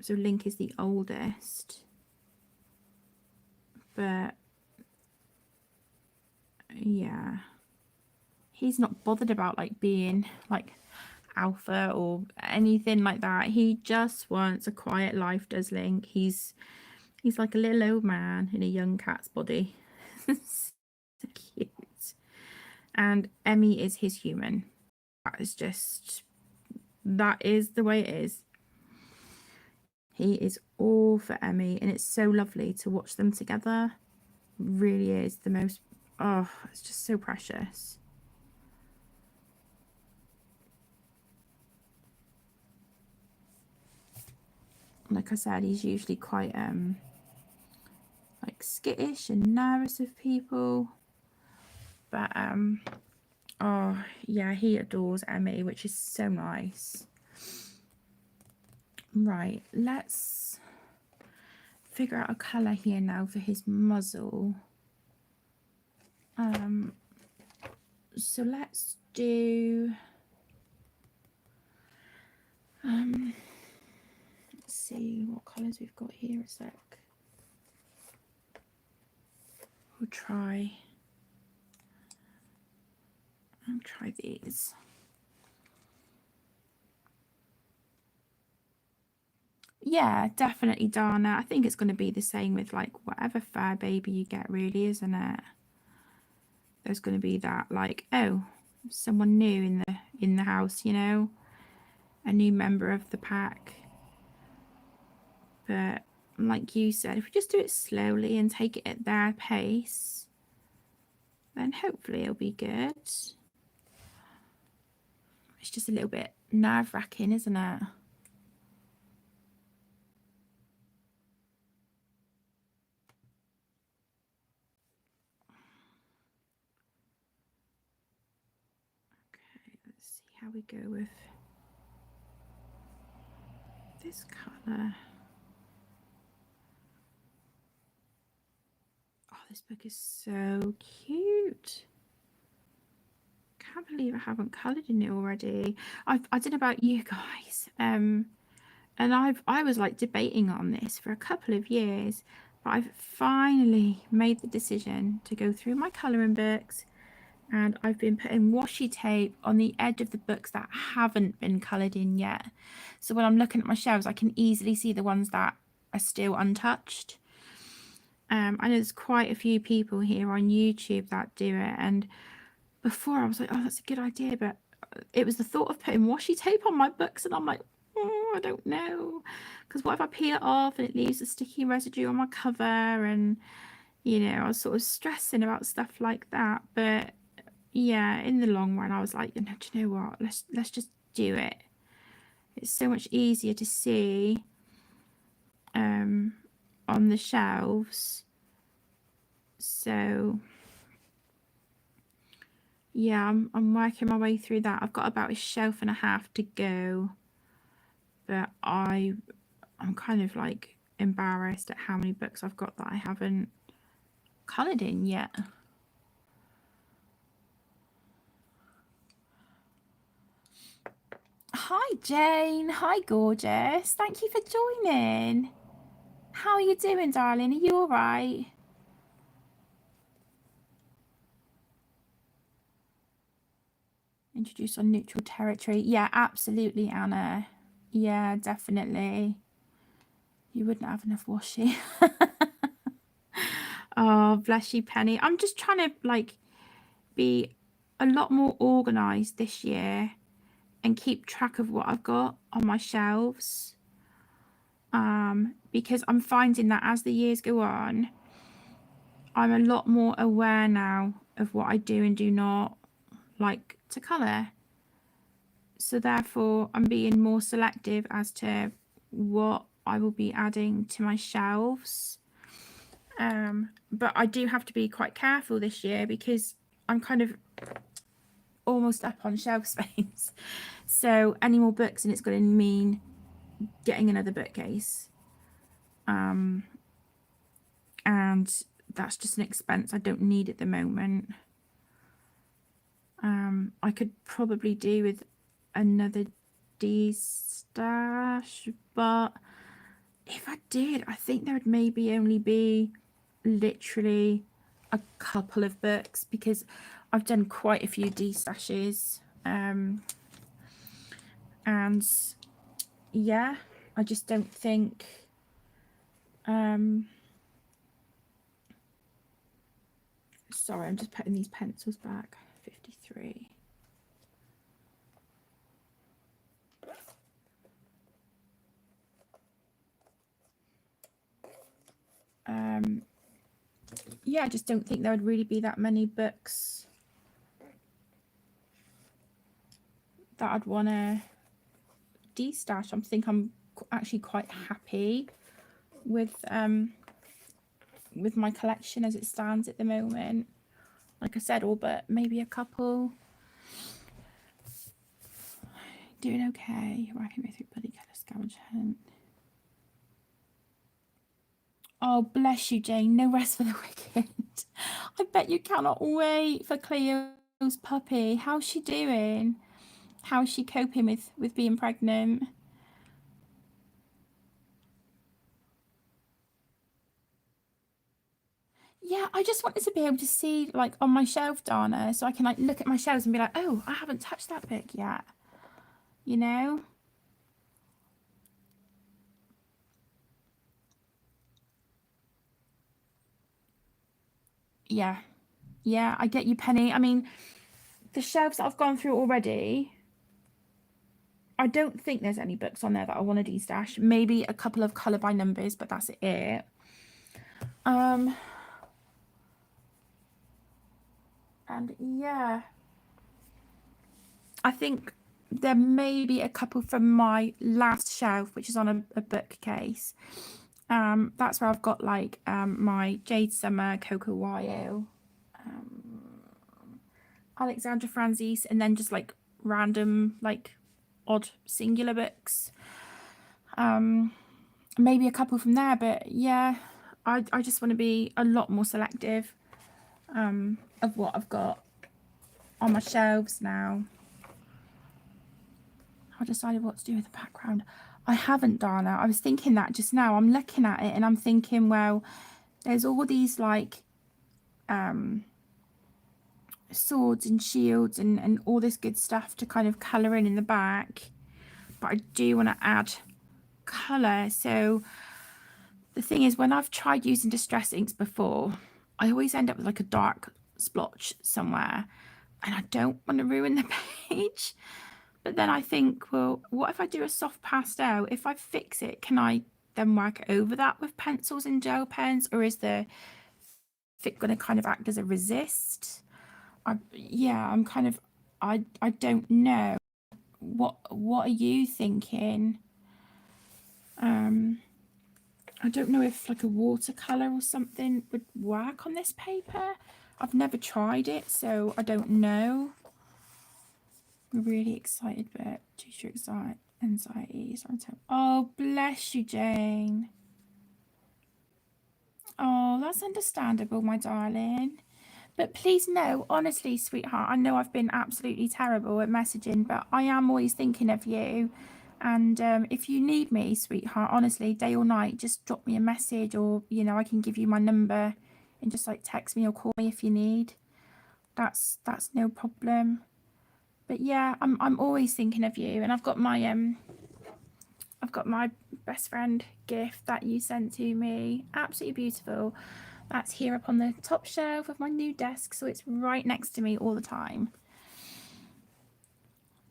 So Link is the oldest, but yeah, he's not bothered about like being like alpha or anything like that. He just wants a quiet life, does Link. He's like a little old man in a young cat's body. So cute. And Emmy is his human. That is the way it is. He is all for Emmy, and it's so lovely to watch them together. It really is the most, oh, it's just so precious. Like I said, he's usually quite like skittish and nervous of people, but oh yeah, he adores Emmy, which is so nice. Right, let's figure out a colour here now for his muzzle. So let's do let's see what colours we've got here a sec. I'll try these. Yeah, definitely, Dana. I think it's going to be the same with like whatever fur baby you get, really, isn't it? There's going to be that like, oh, someone new in the house, you know, a new member of the pack. But like you said, if we just do it slowly and take it at their pace, then hopefully it'll be good. It's just a little bit nerve-wracking, isn't it? Okay, let's see how we go with this colour. this book is so cute. Can't believe I haven't coloured in it already. I don't know about you guys, and I was like debating on this for a couple of years, but I've finally made the decision to go through my colouring books, and I've been putting washi tape on the edge of the books that haven't been coloured in yet. So when I'm looking at my shelves, I can easily see the ones that are still untouched. I know there's quite a few people here on YouTube that do it, and before I was like, oh, that's a good idea, but it was the thought of putting washi tape on my books, and I'm like, oh, I don't know, because what if I peel it off and it leaves a sticky residue on my cover? And you know, I was sort of stressing about stuff like that. But yeah, in the long run, I was like, you know, do you know what, let's just do it. It's so much easier to see on the shelves. So yeah, I'm working my way through that. I've got about a shelf and a half to go, but I'm kind of like embarrassed at how many books I've got that I haven't coloured in yet. Hi Jane, hi gorgeous, thank you for joining. How are you doing, darling? Are you all right? Introduce on neutral territory. Yeah, absolutely, Anna. Yeah, definitely. You wouldn't have enough washi. Oh, bless you, Penny. I'm just trying to like be a lot more organized this year and keep track of what I've got on my shelves. Because I'm finding that as the years go on, I'm a lot more aware now of what I do and do not like to colour. So therefore, I'm being more selective as to what I will be adding to my shelves. But I do have to be quite careful this year because I'm kind of almost up on shelf space. So any more books and it's going to mean getting another bookcase. And that's just an expense I don't need at the moment. I could probably do with another D-stash, but if I did, I think there would maybe only be literally a couple of books because I've done quite a few D-stashes. And yeah, I just don't think sorry, I'm just putting these pencils back. 53. Yeah, I just don't think there would really be that many books that I'd want to de-stash. I think I'm actually quite happy with my collection as it stands at the moment. Like I said, all but maybe a couple. Doing okay. Working my way through bloody colour scavenge hunt. Oh, bless you, Jane. No rest for the wicked. I bet you cannot wait for Cleo's puppy. How's she doing? How's she coping with being pregnant? Yeah, I just wanted to be able to see like on my shelf, Dana, so I can like look at my shelves and be like, oh, I haven't touched that book yet. You know? Yeah. Yeah, I get you, Penny. I mean, the shelves that I've gone through already, I don't think there's any books on there that I want to de-stash. Maybe a couple of colour by numbers, but that's it. And yeah, I think there may be a couple from my last shelf, which is on a bookcase. That's where I've got like my Jade Summer, Coco Wyo, Alexandra Franzese, and then just like random like odd singular books. Maybe a couple from there, but yeah, I just want to be a lot more selective of what I've got on my shelves now. I decided what to do with the background. I haven't, Dana. I was thinking that just now. I'm looking at it and I'm thinking, well, there's all these like swords and shields and all this good stuff to kind of colour in the back. But I do want to add colour. So the thing is, when I've tried using distress inks before, I always end up with like a dark splotch somewhere. And I don't want to ruin the page. But then I think, well, what if I do a soft pastel? If I fix it, can I then work over that with pencils and gel pens? Or is the fit going to kind of act as a resist? I'm kind of, I don't know. What are you thinking? I don't know if like a watercolor or something would work on this paper. I've never tried it, so I don't know. I'm really excited, but too sure anxiety. Oh, bless you, Jane. Oh, that's understandable, my darling. But please know, honestly, sweetheart, I know I've been absolutely terrible at messaging, but I am always thinking of you. And if you need me, sweetheart, honestly, day or night, just drop me a message, or, you know, I can give you my number and just like text me or call me if you need. That's no problem. But yeah, I'm always thinking of you. And I've got my best friend gift that you sent to me. Absolutely beautiful. That's here up on the top shelf of my new desk, so it's right next to me all the time.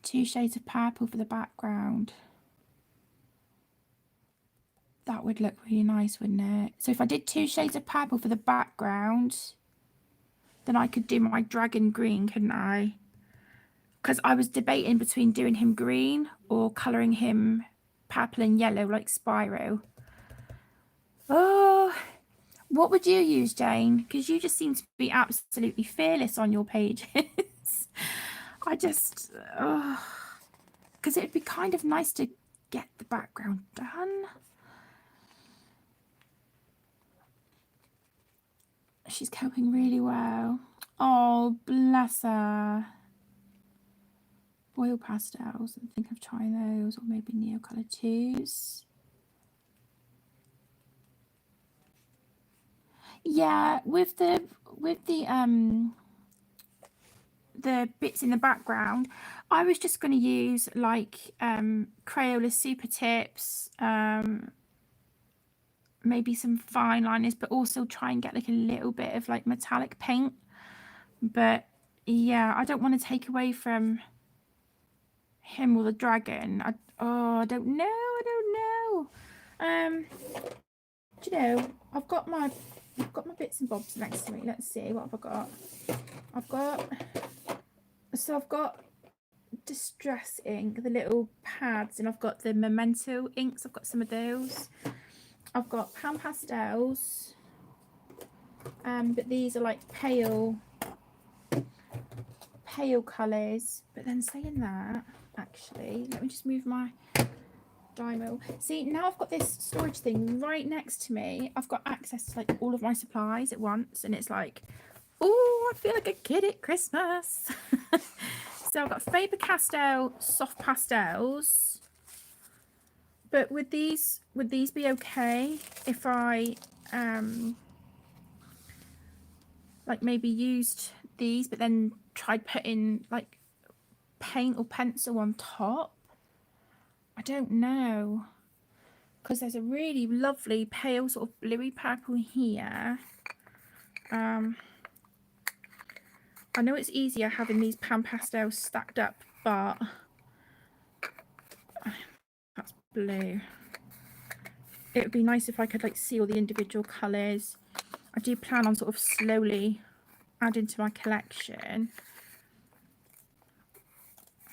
2 shades of purple for the background. That would look really nice, wouldn't it? So if I did 2 shades of purple for the background, then I could do my dragon green, couldn't I? Because I was debating between doing him green or colouring him purple and yellow like Spyro. Oh, what would you use, Jane? Because you just seem to be absolutely fearless on your pages. I just, because it'd be kind of nice to get the background done. She's coping really well. Oh, bless her. Oil pastels. I think of trying those, or maybe Neocolor 2s. Yeah, with the bits in the background, I was just going to use like Crayola Super Tips, maybe some fine liners, but also try and get like a little bit of like metallic paint. But yeah, I don't want to take away from him or the dragon. I don't know. Do you know, I've got my bits and bobs next to me. Let's see, what have I got? I've got distress ink, the little pads, and I've got the Memento inks. I've got some of those. I've got pan pastels, but these are like pale colours. But then saying that, actually, let me just move my Dymo. See, now I've got this storage thing right next to me. I've got access to like all of my supplies at once, and it's like, oh, I feel like a kid at Christmas. So I've got Faber-Castell soft pastels. But would these be okay if I like maybe used these, but then tried putting like paint or pencil on top? I don't know, because there's a really lovely pale sort of bluey purple here. I know it's easier having these pan pastels stacked up, but that's blue. It would be nice if I could like see all the individual colours. I do plan on sort of slowly adding to my collection.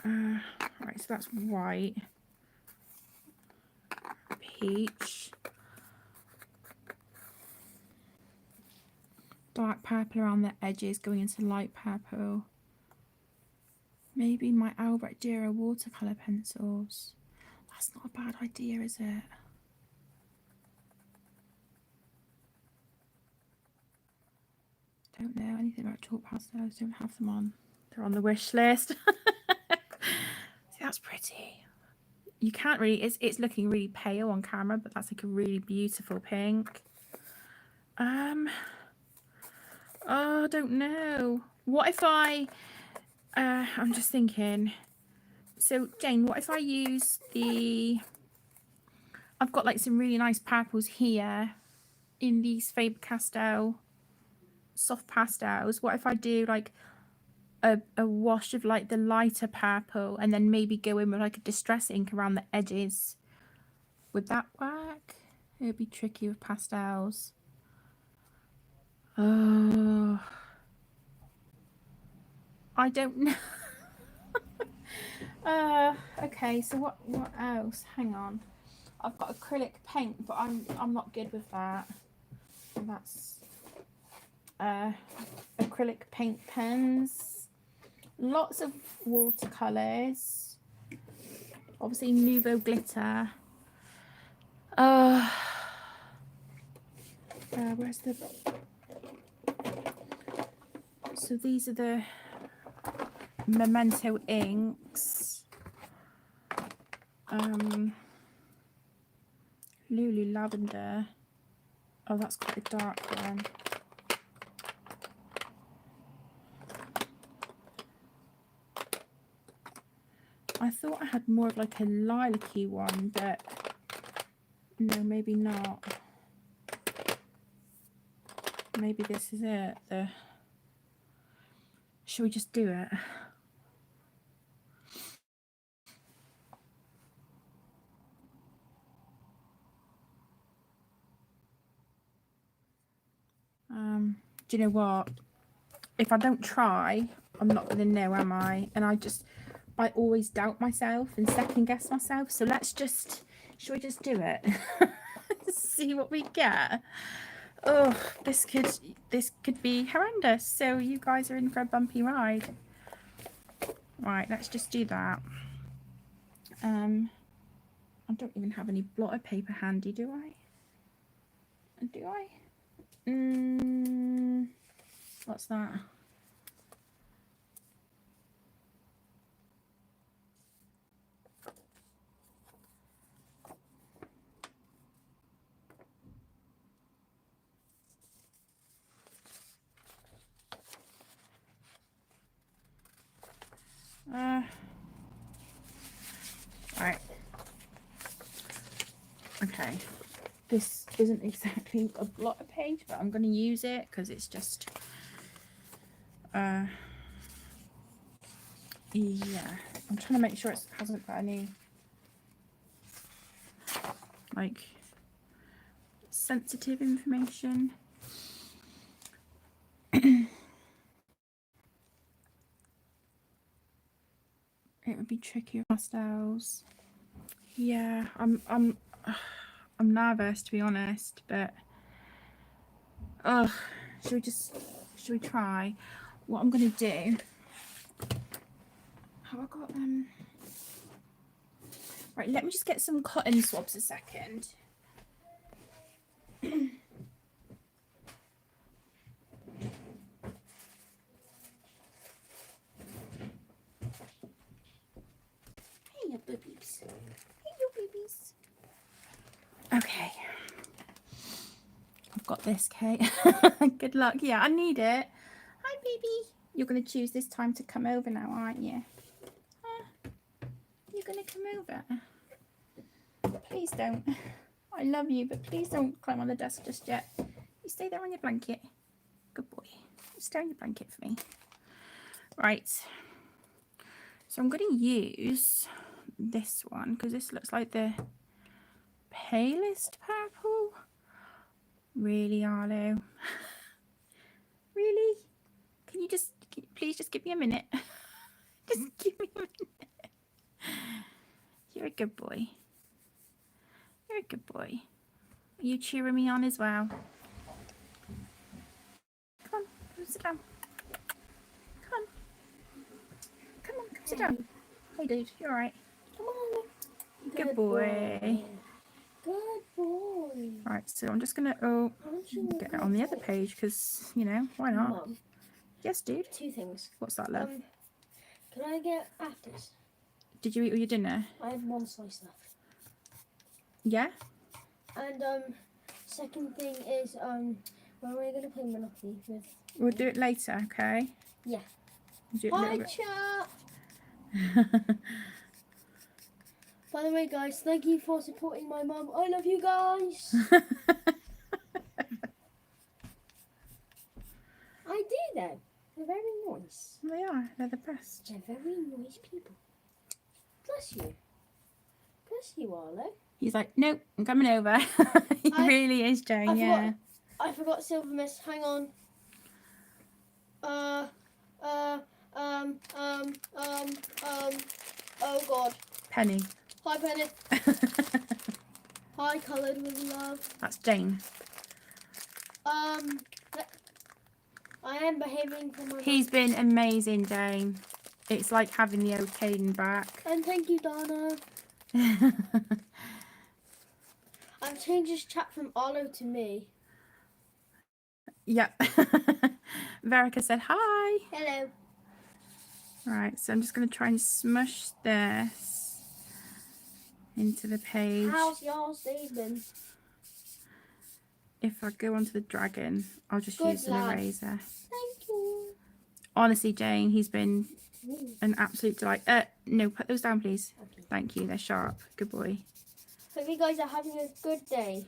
Right, so that's white, peach, dark purple around the edges going into light purple. Maybe my Albrecht Dürer watercolour pencils. That's not a bad idea, is it? Don't know anything about chalk pastels. Don't have them on. They're on the wish list. See, that's pretty. You can't really. It's looking really pale on camera, but that's like a really beautiful pink. Oh, I don't know. What if I? I'm just thinking. So Jane, what if I use the? I've got like some really nice purples here in these Faber-Castell soft pastels. What if I do like a wash of like the lighter purple and then maybe go in with like a distress ink around the edges? Would that work? It would be tricky with pastels. Oh, I don't know. Okay, so what else? Hang on. I've got acrylic paint, but I'm not good with that. And that's acrylic paint pens. Lots of watercolors. Obviously Nouveau glitter. Where's the? So these are the Memento inks. Lulu lavender. Oh, that's quite a dark one. I thought I had more of like a lilac-y one, but no, maybe not. Maybe this is it. Should we just do it? Do you know what? If I don't try, I'm not going to know, am I? And I always doubt myself and second guess myself. So should we just do it? See what we get. Oh, this could be horrendous. So you guys are in for a bumpy ride. Right, let's just do that. I don't even have any blotter paper handy, do I? Do I? What's that? Right. Okay. This isn't exactly a blotter page, but I'm going to use it because it's just yeah, I'm trying to make sure it hasn't got any like sensitive information. It would be tricky with pastels. Yeah, I'm nervous, to be honest, but should we try? What I'm gonna do? Have I got right, let me just get some cotton swabs a second. Hey, you boobies. Hey, you boobies. Okay. I've got this, Kate. Good luck. Yeah, I need it. Hi, baby. You're going to choose this time to come over now, aren't you? You're going to come over. Please don't. I love you, but please don't climb on the desk just yet. You stay there on your blanket. Good boy. Stay on your blanket for me. Right. So I'm going to use this one because this looks like the palest purple. Really, Arlo? Really? Can you please just give me a minute? Just give me a minute. You're a good boy. You're a good boy. Are you cheering me on as well? Come sit down. Come on, come sit down. Hey, dude, you alright? Come on. Good boy. Good boy. Right, so I'm just gonna get it on the other page because you know why not? Mum, Yes, dude. 2 things. What's that, love? Can I get afters? Did you eat all your dinner? I have 1 slice left. Yeah. And second thing is when are we gonna play Monopoly with? We'll do it later, okay? Yeah. We'll do it a Hi, little chat. By the way, guys, thank you for supporting my mum. I love you guys. bit. I do though. They're very nice. They are. They're the best. They're very nice people. Bless you. Bless you, Arlo. He's like, nope, I'm coming over. He really is, Jane. Yeah. I forgot Silver Mist. Hang on. Oh God. Penny. Hi, Penny. Hi, coloured with love. That's Jane. I am behaving for my. He's been amazing, Jane. It's like having the old Caden back. And thank you, Donna. I've changed his chat from Arlo to me. Yep. Verica said hi. Hello. Right, so I'm just going to try and smush this into the page. How's y'all's day been? If I go onto the dragon, I'll just Good use an lad. eraser. Thank you. Honestly, Jane, he's been an absolute delight. No, put those down, please. Okay. Thank you. They're sharp. Good boy. Hope you guys are having a good day.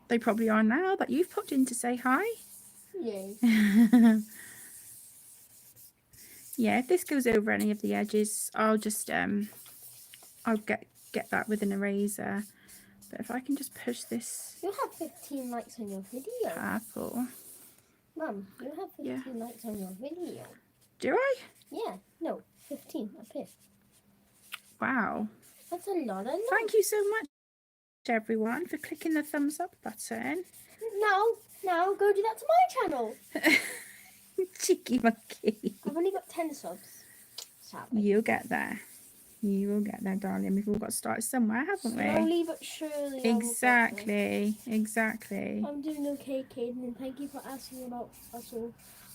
They probably are now that you've popped in to say hi. Yay. Yeah, if this goes over any of the edges, I'll just I'll get that with an eraser. But if I can just push this You have 15 likes on your video. purple. Mum, you have 15 likes on your video. Do I? Yeah, no, 15 up here. Wow. That's a lot of likes. Thank you so much, everyone, for clicking the thumbs up button. Now go do that to my channel. Cheeky monkey. I've only got 10 subs. Sadly. You'll get there. You will get there, darling. We've all got to start somewhere, haven't we? Slowly but surely. Exactly. Exactly. I'm doing okay, Caden, and thank you for asking about us all.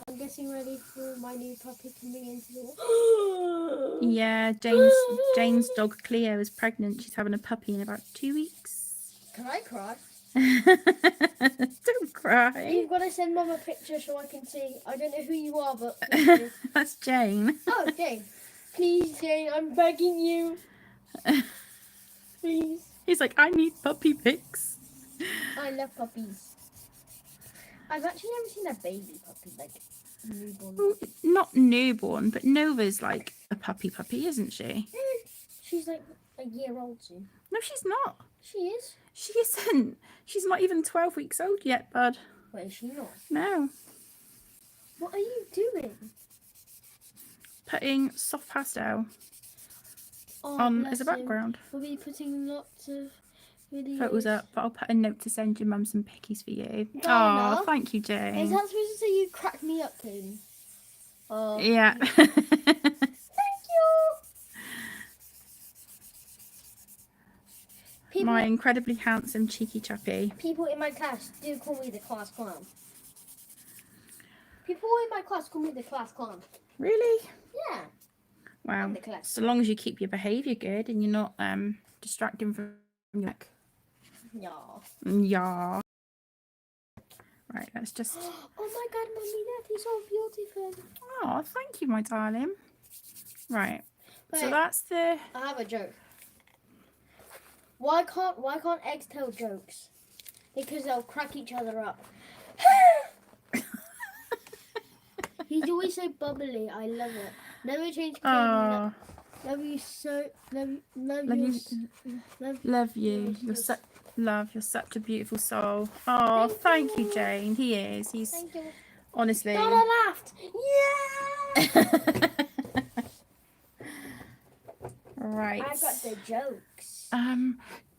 I'm getting ready for my new puppy coming into the world. Yeah, Jane's dog Cleo is pregnant. She's having a puppy in about 2 weeks. Can I cry? Don't cry. You've got to send Mum a picture so I can see. I don't know who you are, but That's Jane. oh, Jane. Please, Jane, I'm begging you. Please. He's like, I need puppy pics. I love puppies. I've actually never seen a baby puppy, like newborn. Well, not newborn, but Nova's like a puppy, isn't she? She's like a year old soon. No, she's not. She is. She isn't. She's not even 12 weeks old yet, bud. Wait, is she not? No. What are you doing? Putting soft pastel Oh, on as bless a background. Him. We'll be putting lots of videos. Photos up, but I'll put a note to send your mum some pickies for you. Donna, Oh, thank you, Jane. is that supposed to say you cracked me up, Caden? Oh. Yeah. Thank you. My incredibly handsome cheeky chappy. People in my class do call me the class clown. People in my class call me the class clown. Really? Yeah. Wow. I'm the class. So long as you keep your behaviour good and you're not distracting from your neck. Yeah. Yeah. Right, let's just... Oh my god, Mummy, that is so beautiful. Oh, thank you, my darling. Right. Wait, So that's the... I have a joke. Why can't eggs tell jokes? Because they'll crack each other up. He's always so bubbly. I love it. Never change. Oh, Love you so. Love you. You're such you're such a beautiful soul. Oh, thank you, Jane. He is. He's Thank you. honestly. Donna laughed. Yeah. Right. I got the jokes.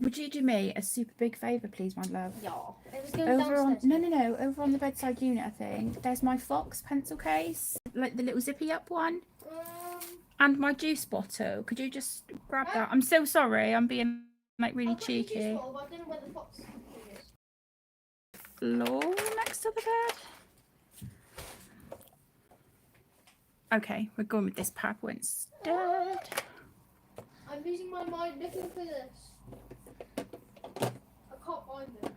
Would you do me a super big favour, please, my love? Yeah. It was going Over on downstairs. no, over on the bedside unit, I think. There's my Fox pencil case, like the little zippy up one. And my juice bottle. Could you just grab that? I'm so sorry. I'm being like really I've got your juice cheeky. bottle, but I don't know where the fox is. Floor next to the bed. Okay, we're going with this purple instead. I'm losing my mind looking for this. I can't find it.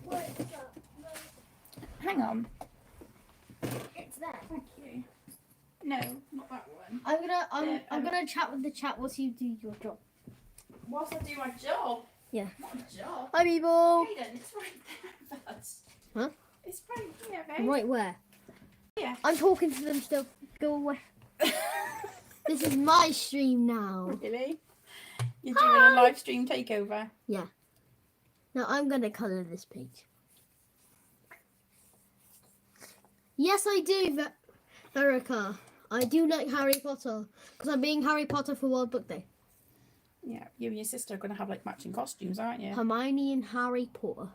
Where is that? No. Hang on. It's there. Thank you. No, not that one. I'm gonna chat with the chat whilst you do your job. Whilst I do my job. Yeah. Not a job. Hi people. Hayden, it's right there, bud. Huh? It's right here, babe. Right where? Yeah. I'm talking to them still. Go away. This is my stream now. Really? You're doing a live stream takeover? Yeah. Now I'm gonna colour this page. Yes, I do, Verica. I do like Harry Potter because I'm being Harry Potter for World Book Day. Yeah, you and your sister are going to have like matching costumes, aren't you? Hermione and Harry Potter.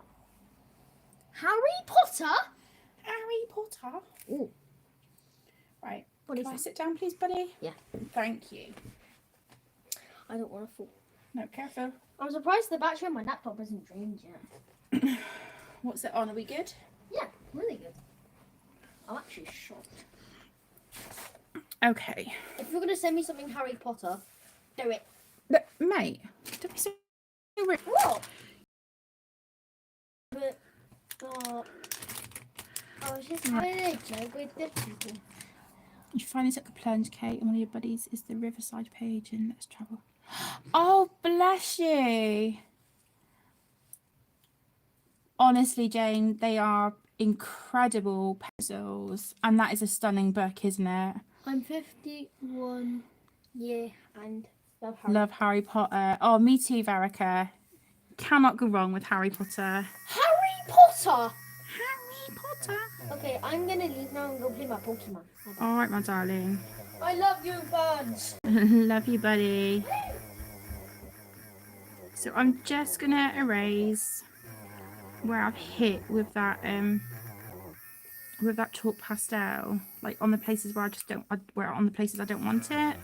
Harry Potter? Harry Potter. Ooh. Right. What is Can I that? sit down, please, buddy? Yeah. Thank you. I don't want to fall. No, careful. I'm surprised the battery on my laptop isn't drained yet. What's it on? Are we good? Yeah, really good. I'm actually shocked. Okay. If you're gonna send me something Harry Potter, do it. Look, mate, don't be so rude. What? But I was just having a joke with the people. You finally took a plunge, Kate, and one of your buddies is the Riverside page in Let's Travel. Oh, bless you. Honestly, Jane, they are incredible puzzles. And that is a stunning book, isn't it? I'm 51 and love Harry. Love Harry Potter. Oh, me too, Verica. Cannot go wrong with Harry Potter. Harry Potter! Harry Potter. Okay, I'm gonna leave now and go play my Pokemon. All right, my darling. I love you, buds. Love you, buddy. So I'm just gonna erase where I've hit with that chalk pastel, like on the places where I just don't, where on the places I don't want it,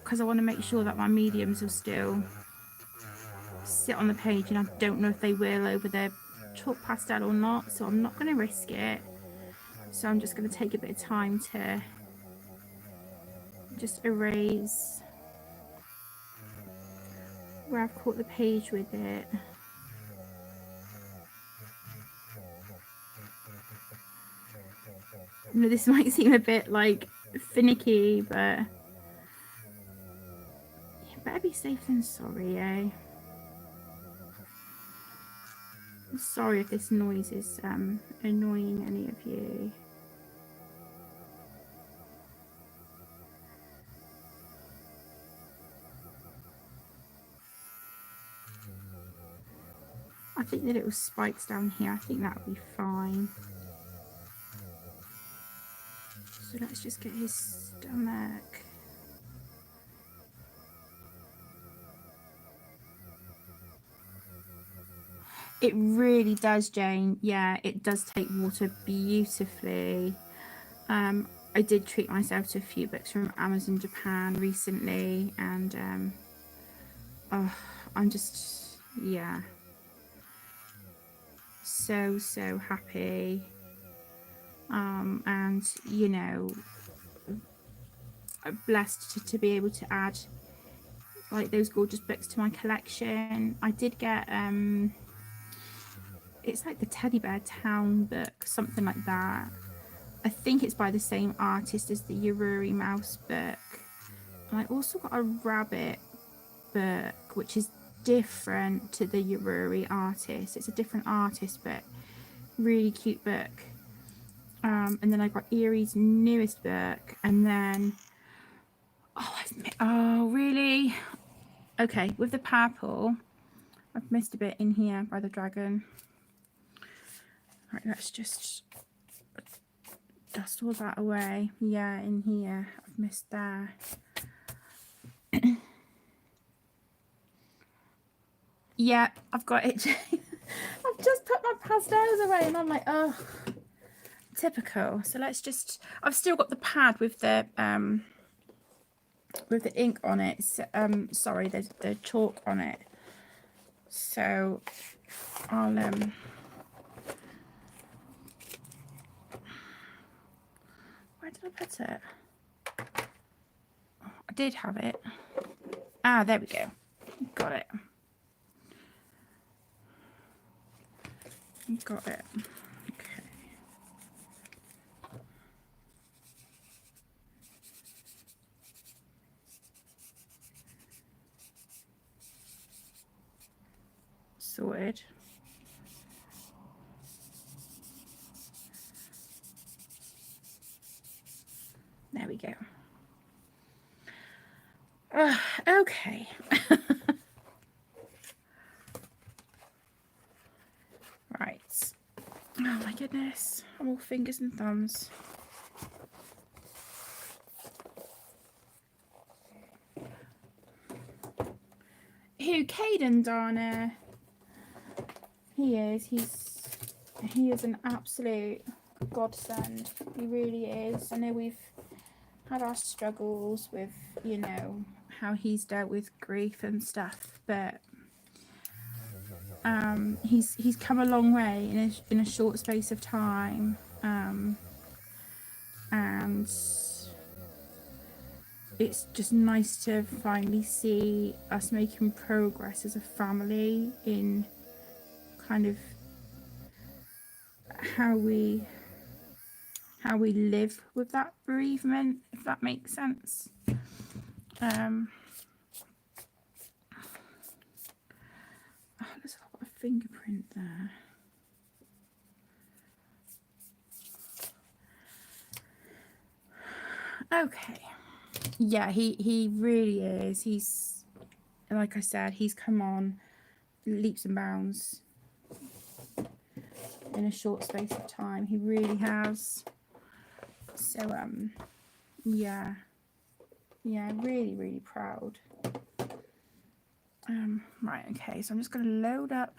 because I want to make sure that my mediums will still sit on the page, and I don't know if they will over the chalk pastel or not, so I'm not going to risk it. So I'm just going to take a bit of time to just erase where I've caught the page with it. You know, this might seem a bit like finicky, but you better be safe than sorry, eh? I'm sorry if this noise is annoying any of you. I think the little spikes down here, I think that'll be fine. So let's just get his stomach. It really does, Jane. Yeah, it does take water beautifully. I did treat myself to a few books from Amazon Japan recently, and oh, I'm just, yeah, so happy. And you know, I'm blessed to be able to add like those gorgeous books to my collection. I did get it's like the Teddy Bear Town book, something like that. I think it's by the same artist as the Yururi Mouse book. And I also got a rabbit book, which is different to the Yururi artist. It's a different artist, but really cute book. And then I got Erie's newest book, and then oh really? Okay, with the purple, I've missed a bit in here by the dragon. Right, let's just dust all that away. Yeah, in here, I've missed there. Yeah, I've got it. I've just put my pastels away, and I'm like, oh, typical. So let's just, I've still got the pad with the ink on it. So, sorry, there's the chalk on it. So I'll where did I put it? Oh, I did have it. Ah, there we go. Got it. Got it. Okay. Sorted. There we go. Okay. Right. Oh my goodness. I'm all fingers and thumbs. Who? Caden, Dana? He is. He is an absolute godsend. He really is. I know we've had our struggles with, you know, how he's dealt with grief and stuff, but he's come a long way in a short space of time, and it's just nice to finally see us making progress as a family in kind of how we live with that bereavement, if that makes sense. Oh, there's a fingerprint there. Okay. Yeah, he really is. He's, like I said, he's come on leaps and bounds in a short space of time. He really has. So yeah, really, really proud. Right, okay, so I'm just going to load up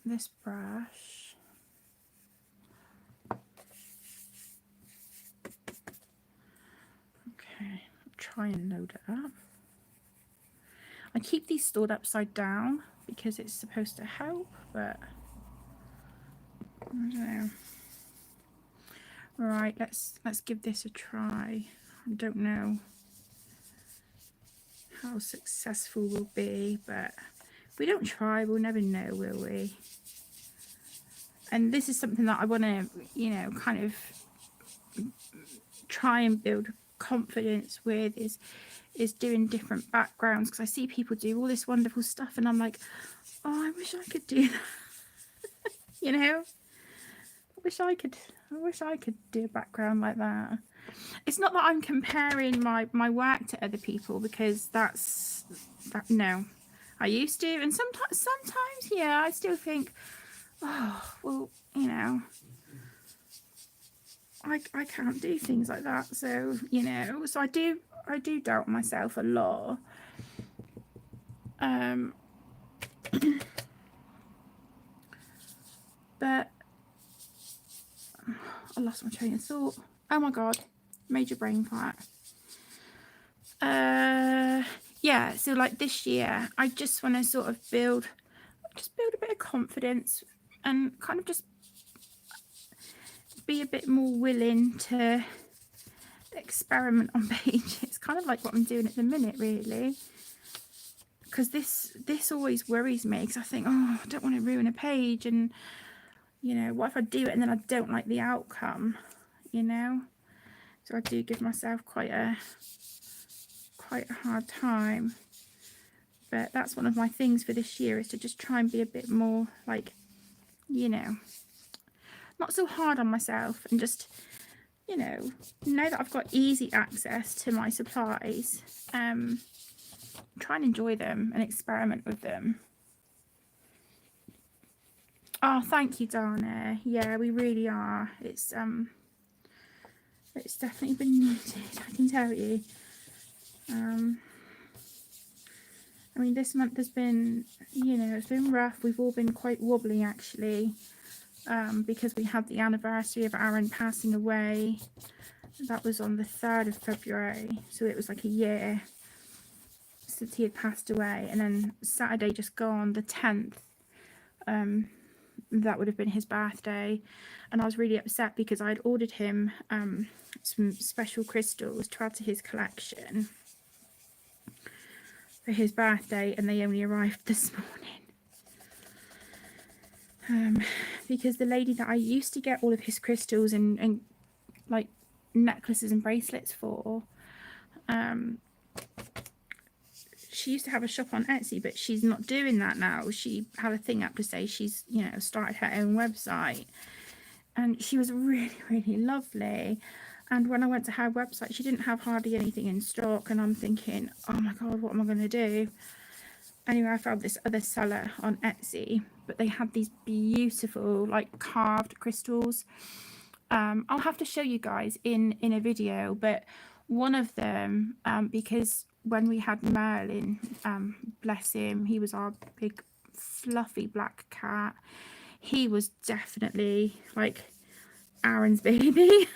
this brush. Okay, try and load it up. I keep these stored upside down because it's supposed to help, but I don't know. Right, let's give this a try. I don't know how successful we'll be, but if we don't try, we'll never know, will we? And this is something that I want to, you know, kind of try and build confidence with, is doing different backgrounds, because I see people do all this wonderful stuff and I'm like, oh, I wish I could do that. You know, I wish I could do a background like that. It's not that I'm comparing my work to other people, because that's no, I used to, and sometimes yeah, I still think, oh well, you know, I can't do things like that. So, you know, so I do doubt myself a lot. But I lost my train of thought. Oh my god, major brain fart. Yeah, so like this year, I just want to sort of build a bit of confidence and kind of just be a bit more willing to experiment on pages. Kind of like what I'm doing at the minute, really, because this always worries me, because I think, oh, I don't want to ruin a page, and you know, what if I do it and then I don't like the outcome, you know? So I do give myself quite a hard time. But that's one of my things for this year, is to just try and be a bit more, like, you know, not so hard on myself, and just, you know that I've got easy access to my supplies, try and enjoy them and experiment with them. Oh, thank you, Dana. Yeah, we really are. It's definitely been needed, I can tell you. I mean, this month has been, you know, it's been rough. We've all been quite wobbly, actually, because we had the anniversary of Aaron passing away. That was on the 3rd of February, so it was like a year since he had passed away. And then Saturday just gone, the 10th, that would have been his birthday. And I was really upset because I'd ordered him some special crystals to add to his collection for his birthday, and they only arrived this morning. Because the lady that I used to get all of his crystals and like necklaces and bracelets for, she used to have a shop on Etsy, but she's not doing that now. She had a thing up to say she's, you know, started her own website, and she was really, really lovely. And when I went to her website, she didn't have hardly anything in stock, and I'm thinking, oh my god, what am I going to do? Anyway, I found this other seller on Etsy, but they had these beautiful like carved crystals. I'll have to show you guys in a video, but one of them, because when we had Merlin, bless him, he was our big fluffy black cat. He was definitely like Aaron's baby.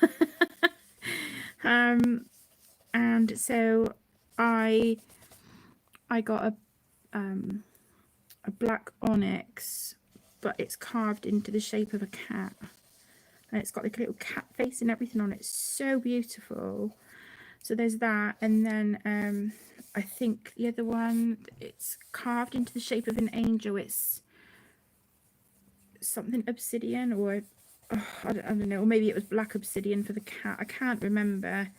And so I got a black onyx, but it's carved into the shape of a cat, and it's got like a little cat face and everything on it. It's so beautiful. So there's that, and then I think the other one, it's carved into the shape of an angel. It's something obsidian, or I don't know, or maybe it was black obsidian for the cat. I can't remember.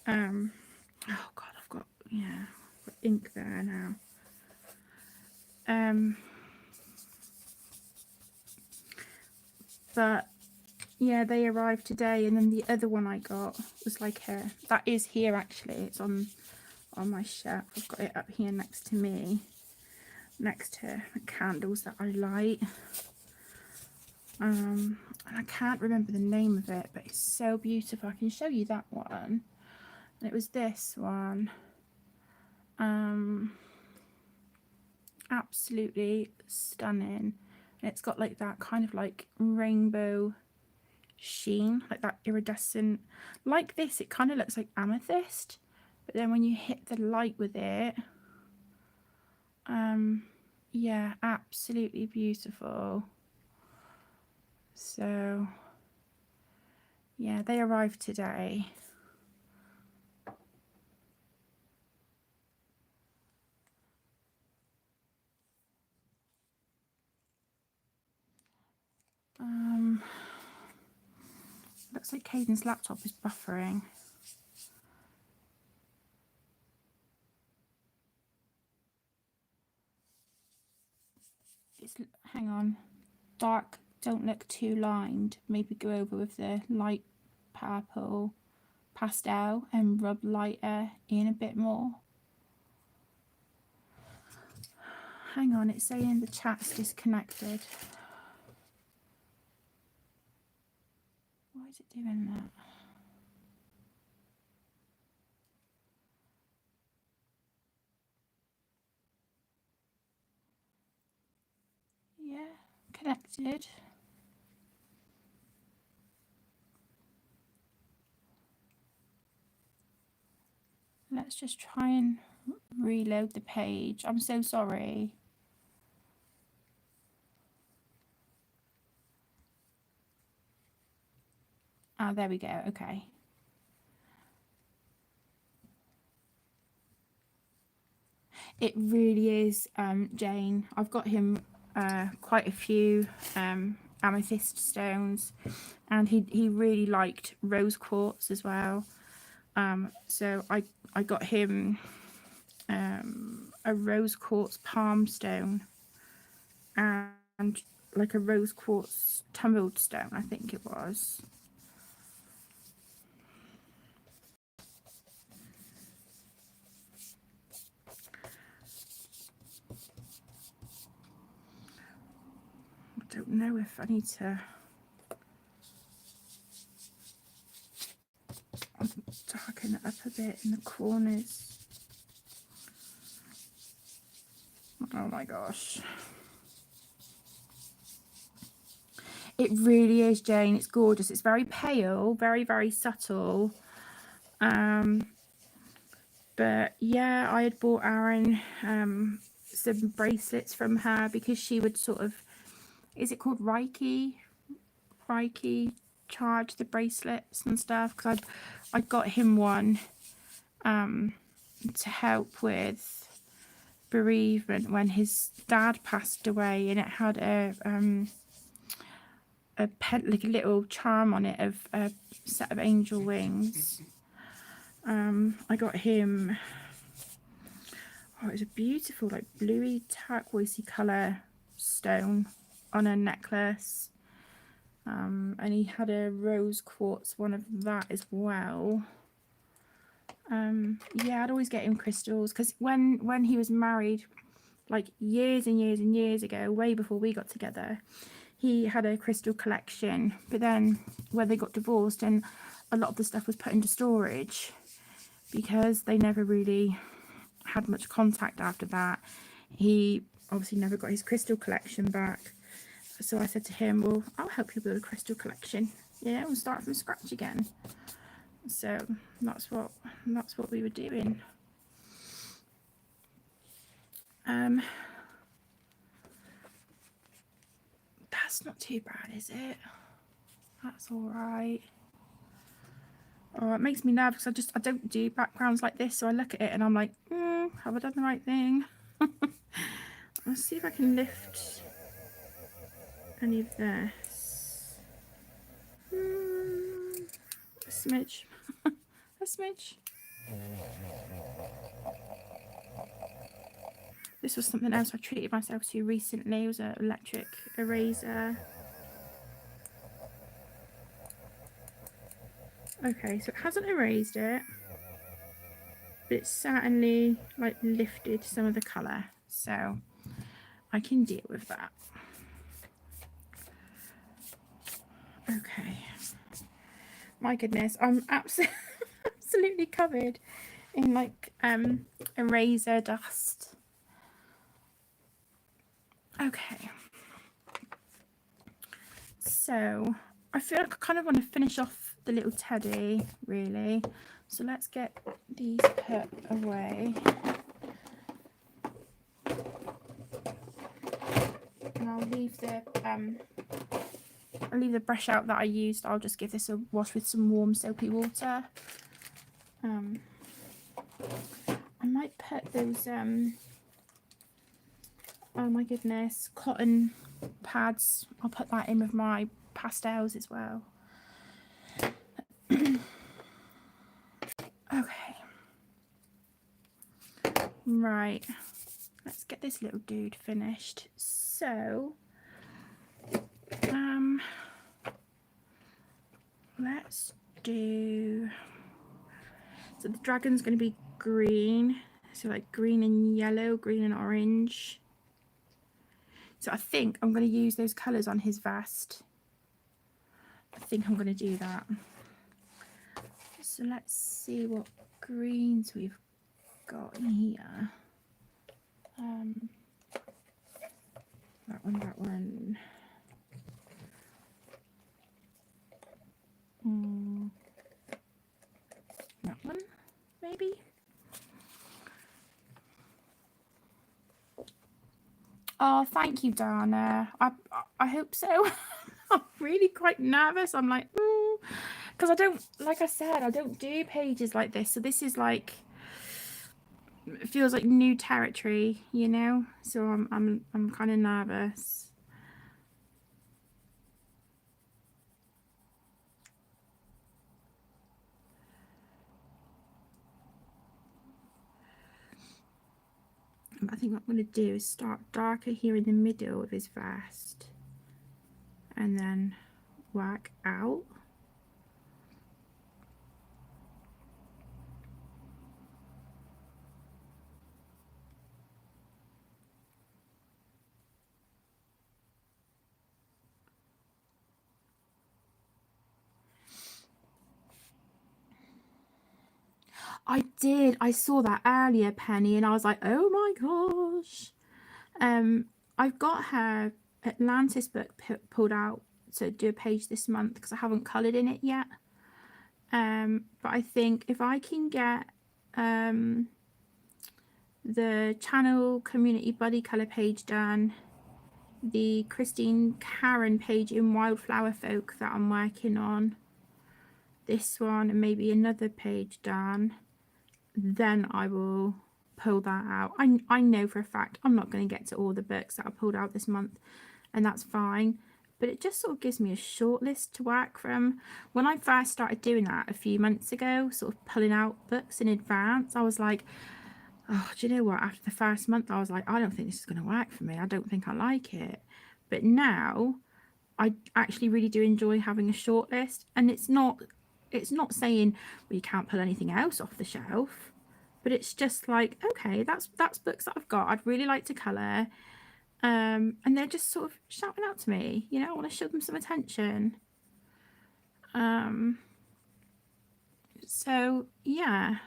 Oh god, I've got, yeah, I've got ink there now. But yeah, they arrived today, and then the other one I got was like that is here actually. It's on my shelf. I've got it up here next to me, next to the candles that I light. And I can't remember the name of it, but it's so beautiful. I can show you that one. And it was this one. Absolutely stunning. And it's got like that kind of like rainbow sheen, like that iridescent, like this, it kind of looks like amethyst, but then when you hit the light with it, yeah, absolutely beautiful. So yeah, they arrived today. Looks like Caden's laptop is buffering. Hang on, dark, don't look too lined. Maybe go over with the light purple pastel and rub lighter in a bit more. Hang on, it's saying the chat's disconnected. Why is it doing that? Yeah, connected. Let's just try and reload the page. I'm so sorry. Ah, there we go. Okay. It really is, Jane. I've got him quite a few amethyst stones, and he really liked rose quartz as well. So I got him a rose quartz palm stone and like a rose quartz tumbled stone, I think it was. I don't know if I need to darken it up a bit in the corners. Oh my gosh. It really is, Jane. It's gorgeous. It's very pale, very, very subtle. But yeah, I had bought Aaron some bracelets from her because she would sort of, is it called Reiki? Reiki charge the bracelets and stuff, because I got him one to help with bereavement when his dad passed away, and it had like a little charm on it of a set of angel wings. I got him, oh, it was a beautiful like bluey turquoisey colour stone on a necklace, and he had a rose quartz one of that as well. Yeah, I'd always get him crystals, because when he was married, like years and years and years ago, way before we got together, he had a crystal collection. But then when they got divorced, and a lot of the stuff was put into storage because they never really had much contact after that, he obviously never got his crystal collection back. So I said to him, well, I'll help you build a crystal collection, yeah, we'll start from scratch again. So that's what we were doing. That's not too bad, is it? That's all right. Oh, it makes me nervous. I don't do backgrounds like this, so I look at it and I'm like, have I done the right thing? Let's see if I can lift any of this. A smidge. A smidge. This was something else I treated myself to recently. It was an electric eraser. Okay, so it hasn't erased it, but it's certainly like lifted some of the colour, so I can deal with that. Okay, my goodness, I'm absolutely covered in like eraser dust. Okay, so I feel like I kind of want to finish off the little teddy, really. So let's get these put away. And I'll leave the brush out that I used. I'll just give this a wash with some warm soapy water. I might put those oh my goodness, cotton pads. I'll put that in with my pastels as well. Okay. Right. Let's get this little dude finished. So, let's do. So the dragon's going to be green. So like green and yellow, green and orange. So I think I'm going to use those colours on his vest. I think I'm going to do that. So let's see what greens we've got in here. That one, that one. That one, maybe. Oh, thank you, Dana. I hope so. I'm really quite nervous. I'm like, ooh, because I don't, like I said, I don't do pages like this. So this is like, it feels like new territory, you know. So I'm kind of nervous. I think what I'm going to do is start darker here in the middle of his vest and then work out. I did. I saw that earlier, Penny, and I was like, oh my gosh. I've got her Atlantis book pulled out to do a page this month because I haven't coloured in it yet. But I think if I can get the channel community buddy colour page done, the Christine Karen page in Wildflower Folk that I'm working on, this one, and maybe another page done, then I will pull that out. I know for a fact I'm not going to get to all the books that I pulled out this month, and that's fine, but it just sort of gives me a short list to work from. When I first started doing that a few months ago, sort of pulling out books in advance, I was like, oh, do you know what, after the first month I was like, I don't think this is going to work for me, I don't think I like it. But now I actually really do enjoy having a short list, and it's not saying, well, you can't pull anything else off the shelf, but it's just like, okay, that's books that I've got I'd really like to colour, and they're just sort of shouting out to me, you know, I want to show them some attention. So yeah.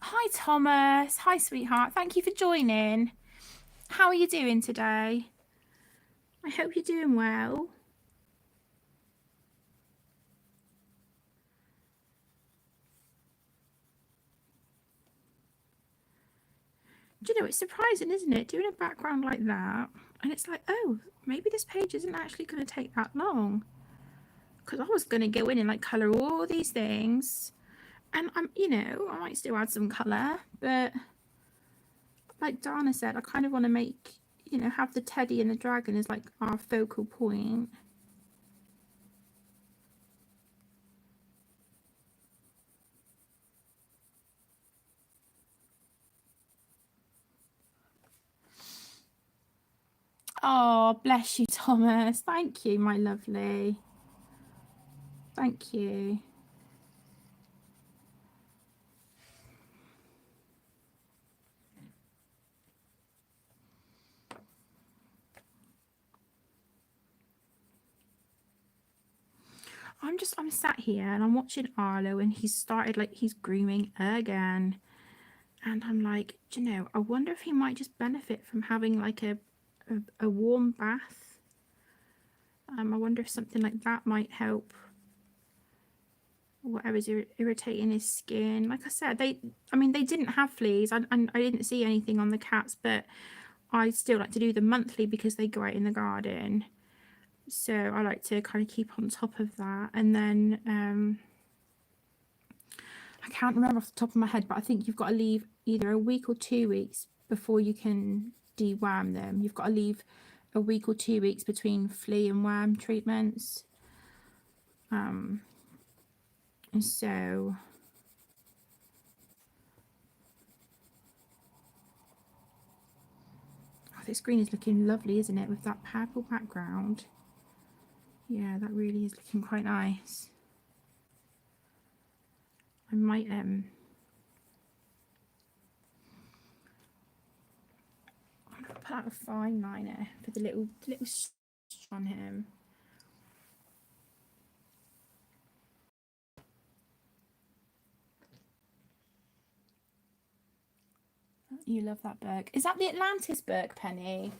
Hi Thomas, hi sweetheart, thank you for joining. How are you doing today? I hope you're doing well. Do you know, it's surprising, isn't it, doing a background like that, and it's like, oh, maybe this page isn't actually going to take that long, because I was going to go in and like colour all these things, and I'm, you know, I might still add some colour, but like Dana said, I kind of want to make, you know, have the teddy and the dragon as like our focal point. Oh, bless you, Thomas. Thank you, my lovely. Thank you. I'm sat here and I'm watching Arlo, and he's started, like, he's grooming again. And I'm like, do you know, I wonder if he might just benefit from having like a warm bath. I wonder if something like that might help whatever's irritating his skin. Like I said, they didn't have fleas. I didn't see anything on the cats, but I still like to do them monthly because they go out in the garden. So I like to kind of keep on top of that. And then I can't remember off the top of my head, but I think you've got to leave either a week or 2 weeks before you can deworm them. You've got to leave a week or 2 weeks between flea and worm treatments. And so this green is looking lovely, isn't it, with that purple background? Yeah, that really is looking quite nice. I might I'm gonna put out a fine liner for the little on him. You love that book. Is that the Atlantis book, Penny?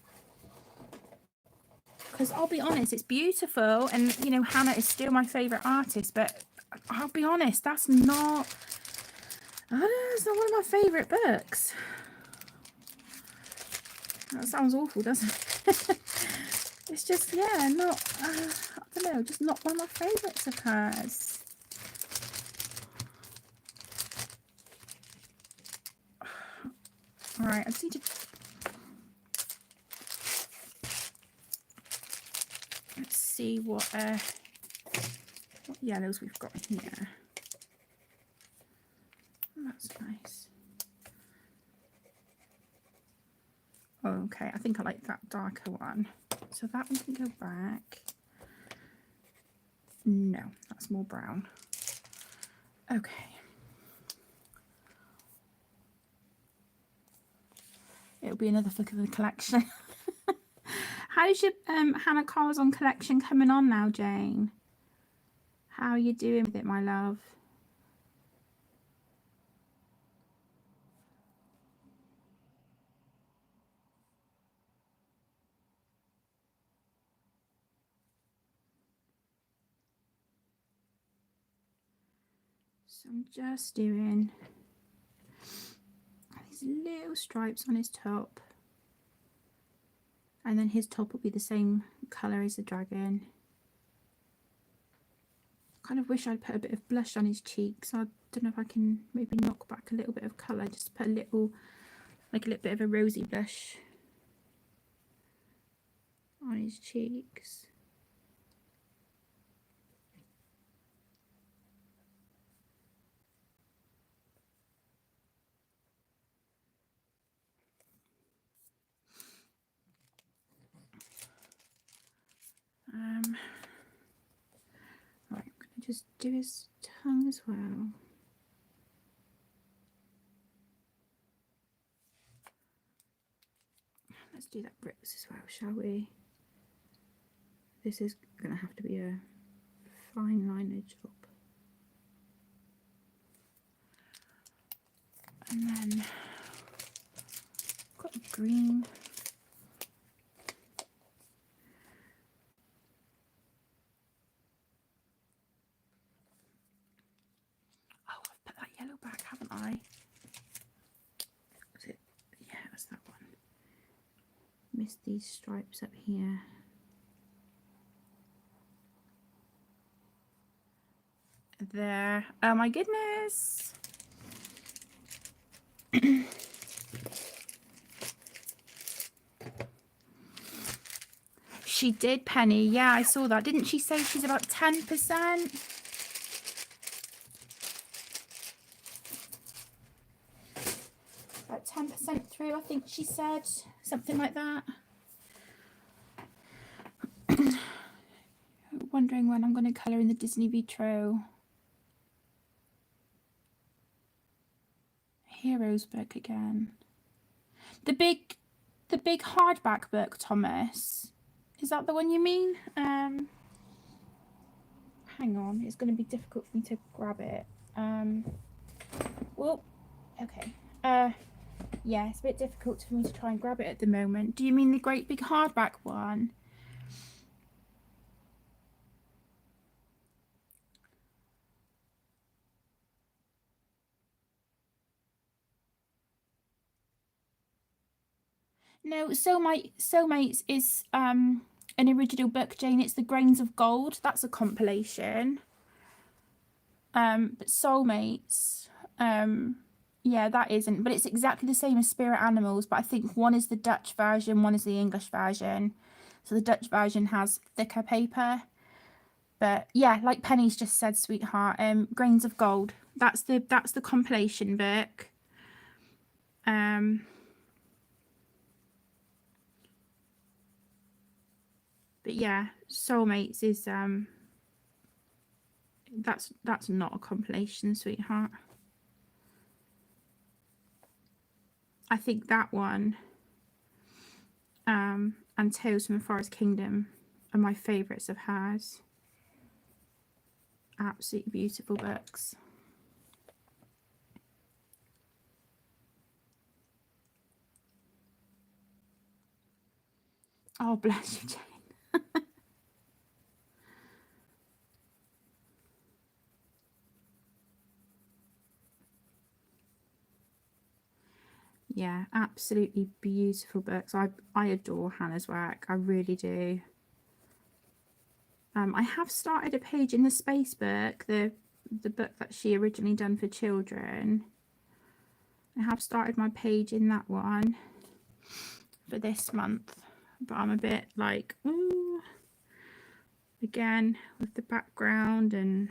Because I'll be honest, it's beautiful, and you know, Hannah is still my favourite artist, but I'll be honest, that's not one of my favourite books. That sounds awful, doesn't it? It's just, yeah, not, I don't know, just not one of my favourites of hers. All right, I just need to, let's see what yellows we've got here. That's nice. Oh, okay, I think I like that darker one. So that one can go back. No, that's more brown. Okay. It'll be another flick of the collection. How's your Hannah Carlson collection coming on now, Jane? How are you doing with it, my love? So I'm just doing these little stripes on his top. And then his top will be the same colour as the dragon. Kind of wish I'd put a bit of blush on his cheeks. I don't know if I can maybe knock back a little bit of colour, just put a little, like a little bit of a rosy blush on his cheeks. Right, I'm going to just do his tongue as well. Let's do that bricks as well, shall we? This is going to have to be a fine liner job. And then got green. Oh, I've put that yellow back, haven't I? Was it? Yeah, that's that one. Missed these stripes up here. There. Oh my goodness. She did, Penny. Yeah, I saw that. Didn't she say she's about 10%? About 10% through, I think she said. Something like that. Wondering when I'm going to colour in the Disney Vitro Heroes book again. The big hardback book, Thomas. Is that the one you mean? Hang on, it's going to be difficult for me to grab it. Well, okay. Yeah, it's a bit difficult for me to try and grab it at the moment. Do you mean the great big hardback one? No, Soulmates is an original book, Jane. It's the Grains of Gold. That's a compilation. But Soulmates, yeah, that isn't. But it's exactly the same as Spirit Animals. But I think one is the Dutch version, one is the English version. So the Dutch version has thicker paper. But yeah, like Penny's just said, sweetheart, Grains of Gold. That's the compilation book. But yeah, Soulmates is that's not a compilation, sweetheart. I think that one and Tales from the Forest Kingdom are my favourites of hers. Absolutely beautiful books. Oh, bless you, Jane. Yeah, absolutely beautiful books. I adore Hannah's work. I really do. I have started a page in the Space book, the book that she originally done for children. I have started my page in that one for this month, but I'm a bit like, ooh, again with the background and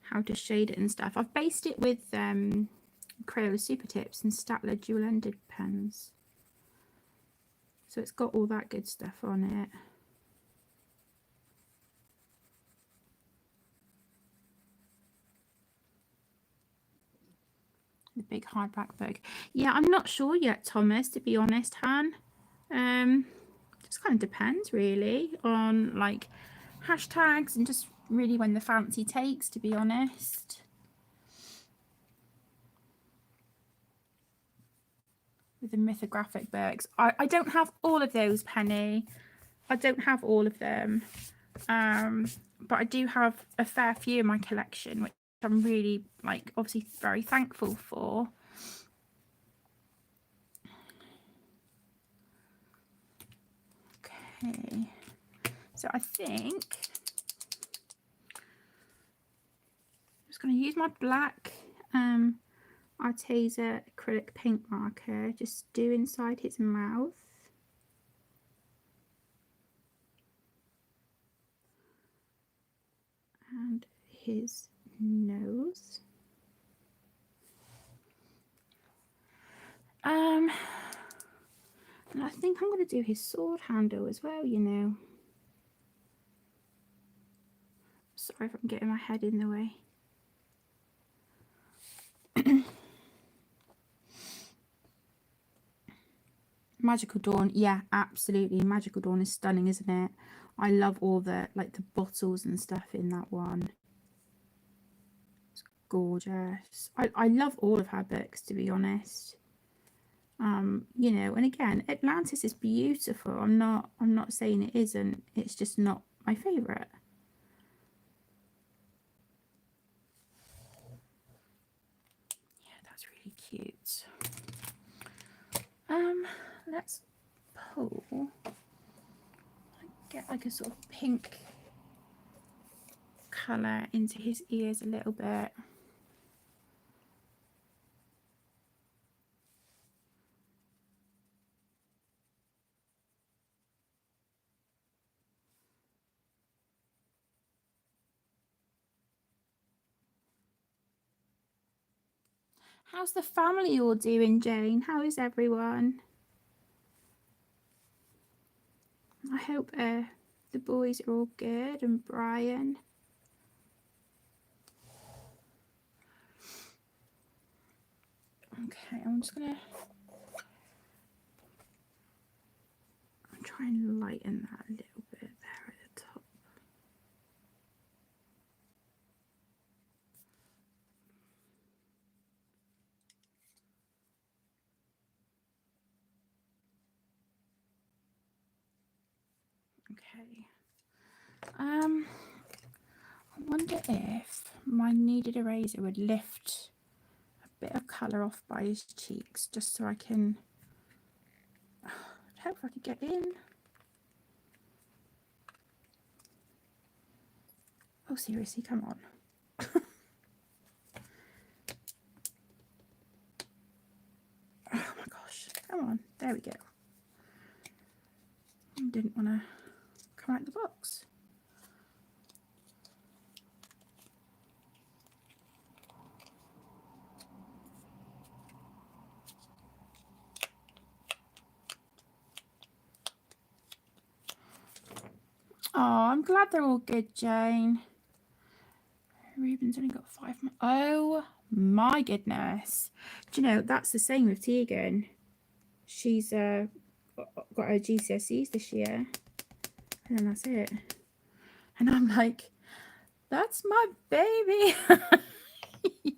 how to shade it and stuff. I've based it with Crayola Super Tips and Statler dual-ended pens, so it's got all that good stuff on it. The big hardback book. Yeah, I'm not sure yet, Thomas, to be honest, Han. Just kind of depends really on like hashtags and just really when the fancy takes, to be honest. With the mythographic books, I don't have all of those, Penny. I don't have all of them, but I do have a fair few in my collection, which I'm really like obviously very thankful for. Okay, so I think I'm just going to use my black Arteza acrylic paint marker, just do inside his mouth. And his nose. And I think I'm going to do his sword handle as well, you know. Sorry if I'm getting my head in the way. Magical Dawn, yeah, absolutely. Magical Dawn is stunning, isn't it? I love all the like the bottles and stuff in that one. It's gorgeous. I love all of her books, to be honest. You know, and again, Atlantis is beautiful. I'm not saying it isn't. It's just not my favorite. Yeah, that's really cute. Let's pull. Get like a sort of pink colour into his ears a little bit. How's the family all doing, Jane? How is everyone? I hope the boys are all good, and Brian. Okay, I'm just gonna try and lighten that a little bit there at the top. Okay. I wonder if my kneaded eraser would lift a bit of colour off by his cheeks, just so I can. I hope I could get in. Oh, seriously, come on. Oh my gosh, come on, there we go. I didn't want to come out of the box. Oh, I'm glad they're all good, Jane. Ruben's only got 5 more. Oh my goodness. Do you know, that's the same with Tegan. She's got her GCSEs this year. And then that's it. And I'm like, that's my baby.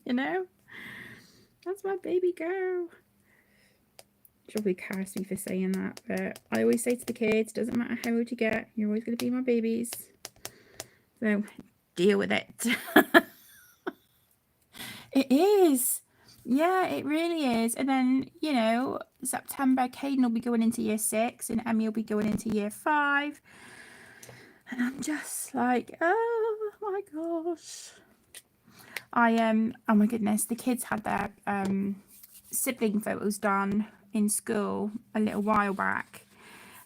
You know? That's my baby girl. She'll probably curse me for saying that, but I always say to the kids, doesn't matter how old you get, you're always going to be my babies. So deal with it. It is. Yeah, it really is. And then, you know, September, Caden will be going into year 6 and Emmy will be going into year 5. And I'm just like, oh my gosh. Oh my goodness, the kids had their sibling photos done in school a little while back.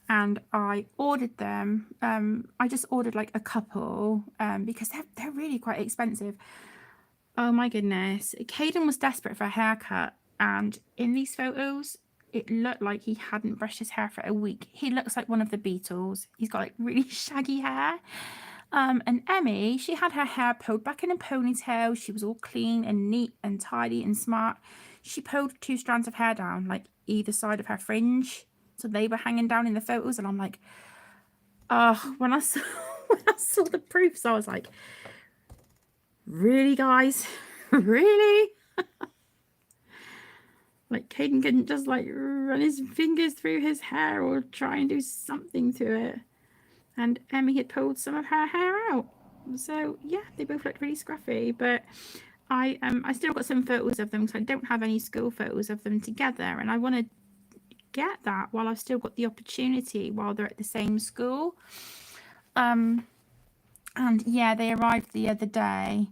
And I ordered them. I just ordered like a couple because they're really quite expensive. Oh my goodness. Caden was desperate for a haircut, and in these photos, it looked like he hadn't brushed his hair for a week. He looks like one of the Beatles. He's got like really shaggy hair. And Emmy, she had her hair pulled back in a ponytail. She was all clean and neat and tidy and smart. She pulled 2 strands of hair down, like either side of her fringe. So they were hanging down in the photos, and I'm like, oh, when I saw when I saw the proofs, I was like, really, guys, really? Like Caden couldn't just like run his fingers through his hair or try and do something to it. And Emmy had pulled some of her hair out. So yeah, they both looked really scruffy. But I still got some photos of them because I don't have any school photos of them together, and I want to get that while I've still got the opportunity while they're at the same school. And yeah, they arrived the other day,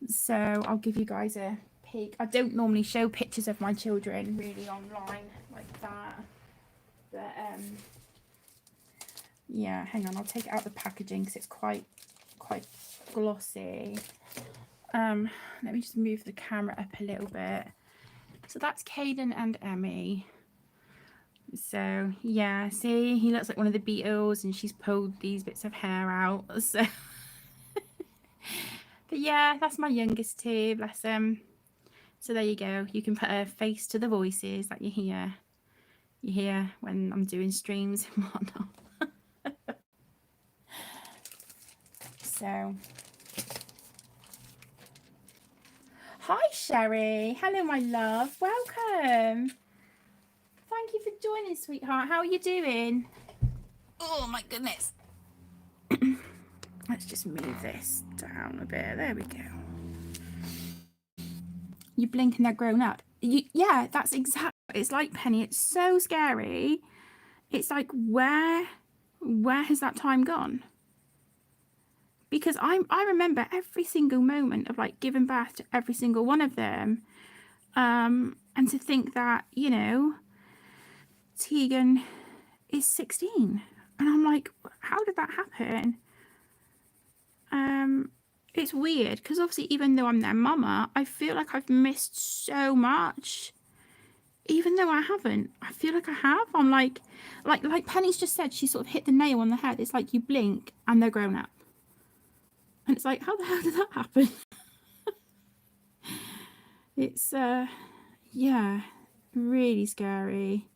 so I'll give you guys a peek. I don't normally show pictures of my children really online like that, but yeah, hang on, I'll take it out the packaging because it's quite glossy. Let me just move the camera up a little bit. So that's Caden and Emmy. So yeah, see, he looks like one of the Beatles, and she's pulled these bits of hair out. So but yeah, that's my youngest too, bless him. So there you go, you can put a face to the voices that you hear when I'm doing streams and whatnot. So hi Sherry, hello my love, welcome. Thank you for joining, sweetheart. How are you doing? Oh my goodness. Let's just move this down a bit. There we go. You blink and they're grown up. Yeah, that's exactly. It's like Penny. It's so scary. It's like where has that time gone? Because I remember every single moment of like giving birth to every single one of them, and to think that, you know, Tegan is 16, and I'm like, how did that happen? It's weird because obviously even though I'm their mama, I feel like I've missed so much, even though I haven't. I feel like I have. I'm like Penny's just said, she sort of hit the nail on the head. It's like you blink and they're grown up, and it's like, how the hell did that happen? It's yeah, really scary.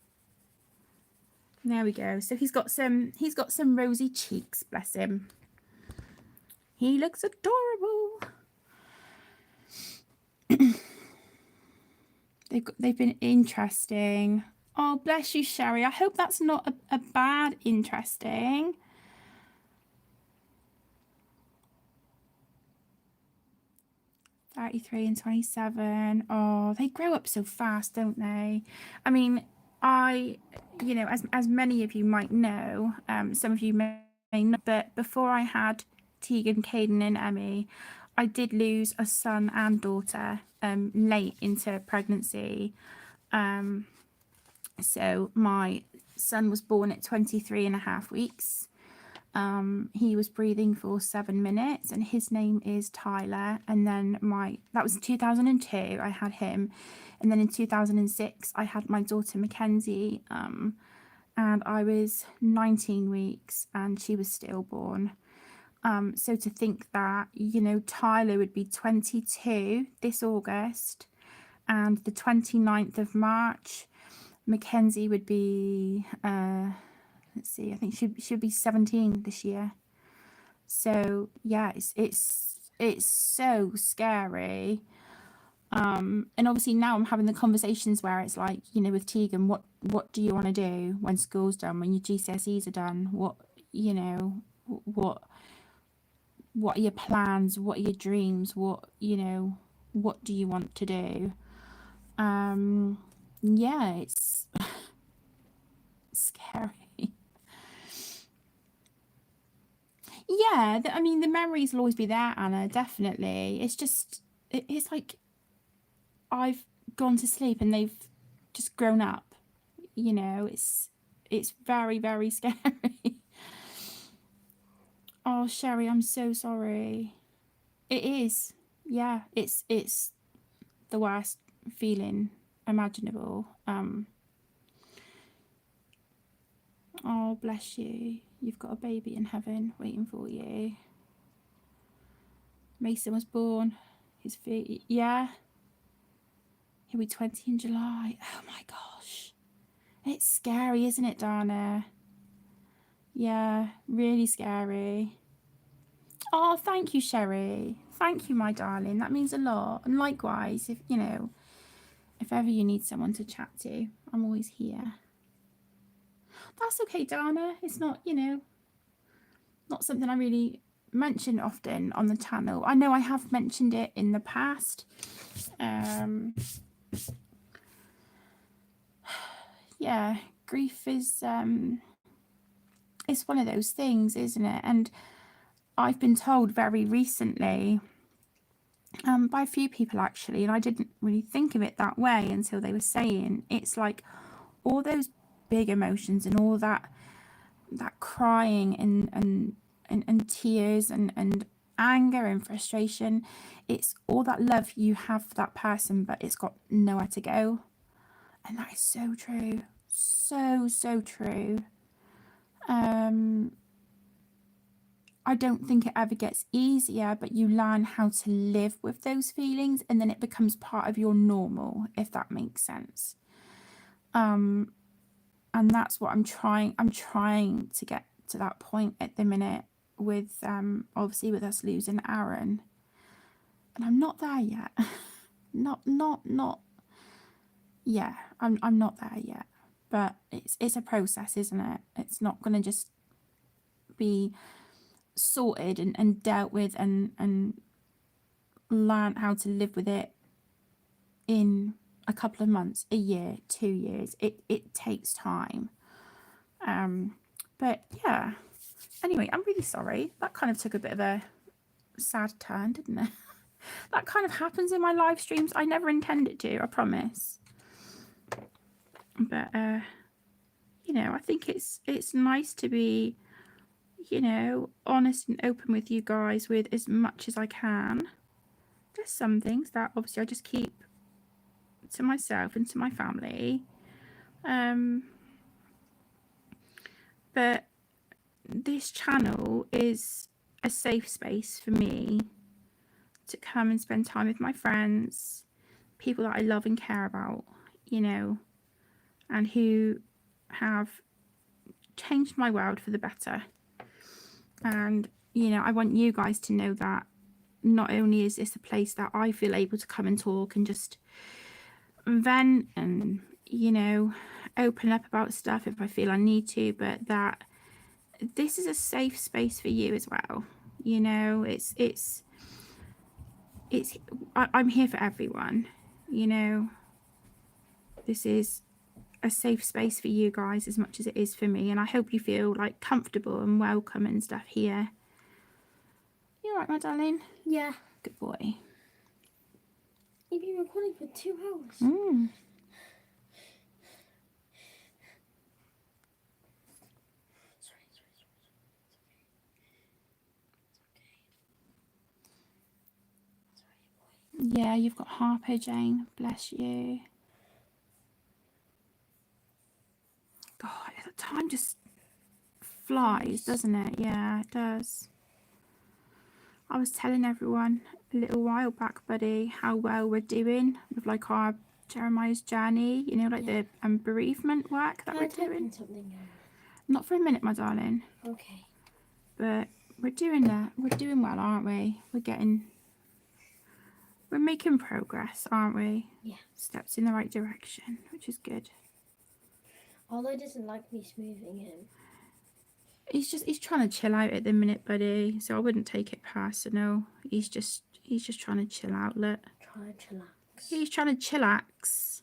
There we go. So he's got some rosy cheeks, bless him. He looks adorable. They've been interesting. Oh, bless you, Sherry. I hope that's not a bad interesting. $33 and $27. Oh, they grow up so fast, don't they? I mean, you know, as many of you might know, some of you may not, but before I had Tegan, Caden, and Emmy, I did lose a son and daughter late into pregnancy. So my son was born at 23 and a half weeks. He was breathing for 7 minutes, and his name is Tyler. And then that was 2002, I had him. And then in 2006, I had my daughter Mackenzie, and I was 19 weeks and she was stillborn. So to think that, you know, Tyler would be 22 this August, and the 29th of March, Mackenzie would be, let's see, I think she'll be 17 this year. So yeah, it's so scary. And obviously now I'm having the conversations where it's like, you know, with Tegan, what do you want to do when school's done, when your GCSEs are done? What, you know, what are your plans? What are your dreams? What, you know, what do you want to do? Yeah, it's scary. Yeah, I mean, the memories will always be there, Anna, definitely. It's just, it's like I've gone to sleep and they've just grown up, you know. It's very, very scary. Oh, Sherry, I'm so sorry. It is. Yeah, it's the worst feeling imaginable. Oh, bless you. You've got a baby in heaven waiting for you. Mason was born. His yeah. He'll be 20 in July. Oh my gosh. It's scary, isn't it, Dana? Yeah, really scary. Oh, thank you, Sherry. Thank you, my darling. That means a lot. And likewise, if if ever you need someone to chat to, I'm always here. That's okay, Dana. It's not, not something I really mention often on the channel. I know I have mentioned it in the past. Yeah, grief is it's one of those things, isn't it? And I've been told very recently, by a few people actually, and I didn't really think of it that way until they were saying it's like all those big emotions and all that crying and tears and anger and frustration. It's all that love you have for that person, but it's got nowhere to go. And that is so true. So true. I don't think it ever gets easier, but you learn how to live with those feelings and then it becomes part of your normal, if that makes sense. And that's what I'm trying to get to that point at the minute with obviously with us losing Aaron. And I'm not there yet. not yeah, I'm not there yet. But it's a process, isn't it? It's not gonna just be sorted and dealt with and learn how to live with it in a couple of months, a year, 2 years. It takes time. But yeah, anyway, I'm really sorry. That kind of took a bit of a sad turn, didn't it? That kind of happens in my live streams. I never intend it to, I promise. But I think it's nice to be, honest and open with you guys with as much as I can. There's some things that obviously I just keep to myself and to my family. But this channel is a safe space for me to come and spend time with my friends, people that I love and care about, and who have changed my world for the better. And, I want you guys to know that not only is this a place that I feel able to come and talk and just vent and, open up about stuff if I feel I need to, but that this is a safe space for you as well. I'm here for everyone. This is a safe space for you guys as much as it is for me, and I hope you feel like comfortable and welcome and stuff here. You all right, my darling? Yeah. Good boy. You've been recording for 2 hours. Yeah, you've got Harper, Jane. Bless you. God, the time just flies, doesn't it? Yeah, it does. I was telling everyone a little while back, buddy, how well we're doing with like our Jeremiah's journey, the bereavement work that we're doing. Something Not for a minute, my darling. Okay. But we're doing that. We're doing well, aren't we? We're making progress, aren't we? Yeah. Steps in the right direction, which is good. Although doesn't like me smoothing him. He's trying to chill out at the minute, buddy. So I wouldn't take it personal. He's just trying to chill out. Look. Trying to chillax. He's trying to chillax.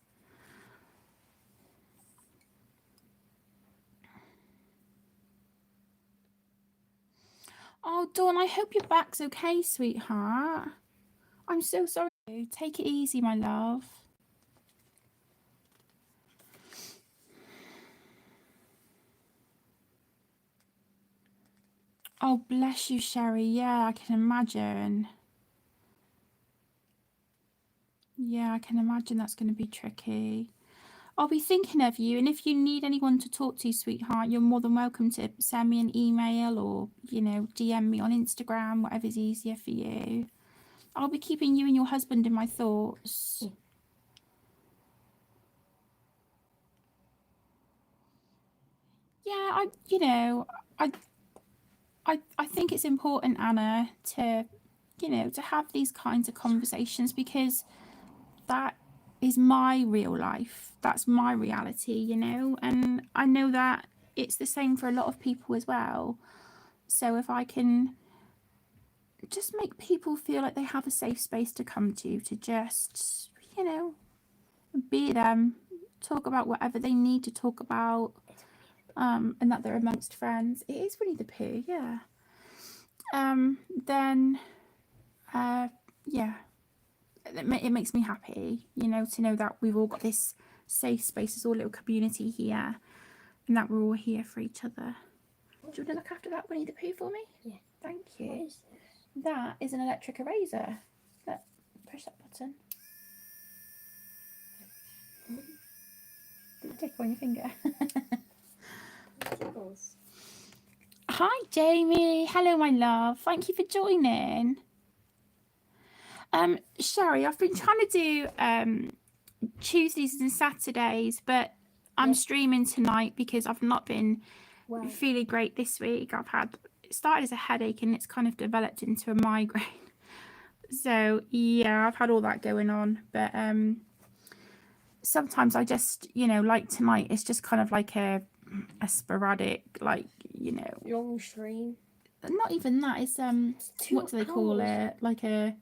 Oh, Dawn, I hope your back's okay, sweetheart. I'm so sorry. Take it easy, my love. Oh, bless you, Sherry. Yeah, I can imagine. Yeah, I can imagine that's going to be tricky. I'll be thinking of you, and if you need anyone to talk to, sweetheart, you're more than welcome to send me an email or, DM me on Instagram, whatever's easier for you. I'll be keeping you and your husband in my thoughts. yeah, I think it's important, Anna, to to have these kinds of conversations, because that is my real life. That's my reality, and I know that it's the same for a lot of people as well. So if I can just make people feel like they have a safe space to come to just, be them, talk about whatever they need to talk about, and that they're amongst friends. It is Winnie the Pooh, yeah. Then, yeah, it makes me happy, to know that we've all got this safe space, this all little community here, and that we're all here for each other. Do you want to look after that Winnie the Pooh for me? Yeah. Thank you. What is this? That is an electric eraser. Look, push that button. Did it tickle on your finger? Tickles. Hi, Jamie. Hello, my love. Thank you for joining. Sherry, I've been trying to do Tuesdays and Saturdays, but I'm streaming tonight because I've not been feeling great this week. It started as a headache and it's kind of developed into a migraine. So yeah, I've had all that going on, but sometimes I just, like tonight, it's just kind of like a sporadic, like, Long stream. not even that. It's what do they call it? Like a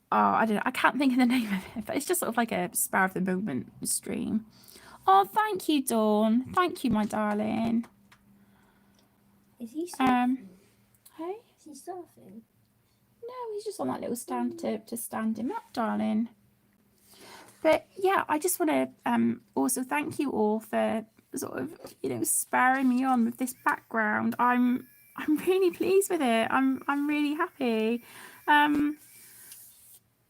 I don't know. I can't think of the name of it, but it's just sort of like a spur of the moment stream. Oh, thank you, Dawn. Thank you, my darling. Is he surfing? Hey? Is he surfing? No, he's just on that little stand to stand him up, darling. But yeah, I just want to also thank you all for sort of spurring me on with this background. I'm really pleased with it. I'm really happy.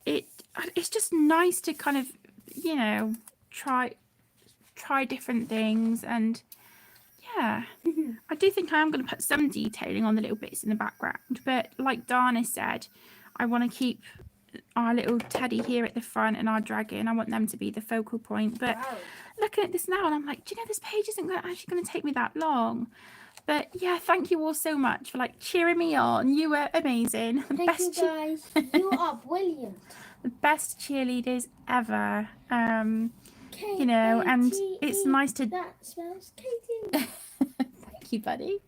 It's just nice to kind of try different things, and yeah, I do think I am going to put some detailing on the little bits in the background, but like Dana said, I want to keep our little teddy here at the front and our dragon. I want them to be the focal point. But looking at this now, and I'm like, do you know, this page isn't actually going to take me that long. But yeah, thank you all so much for cheering me on. You were amazing. Thank you guys. You are brilliant. The best cheerleaders ever. And it's K-A-T-E, nice to. That smells Katie. Thank you, buddy.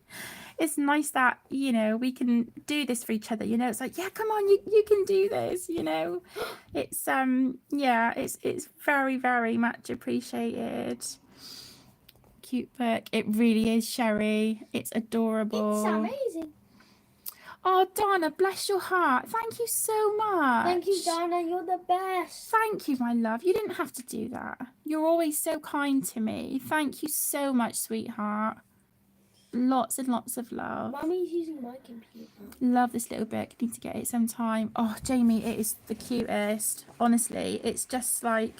It's nice that we can do this for each other. It's like, yeah, come on, you can do this. It's it's very, very much appreciated. Cute book. It really is, Sherry. It's adorable. It's amazing. Oh, Donna, bless your heart. Thank you so much. Thank you, Donna. You're the best. Thank you, my love. You didn't have to do that. You're always so kind to me. Thank you so much, sweetheart. Lots and lots of love. Mummy's using my computer. Love this little book. Need to get it sometime. Oh, Jamie, it is the cutest. Honestly, it's just like,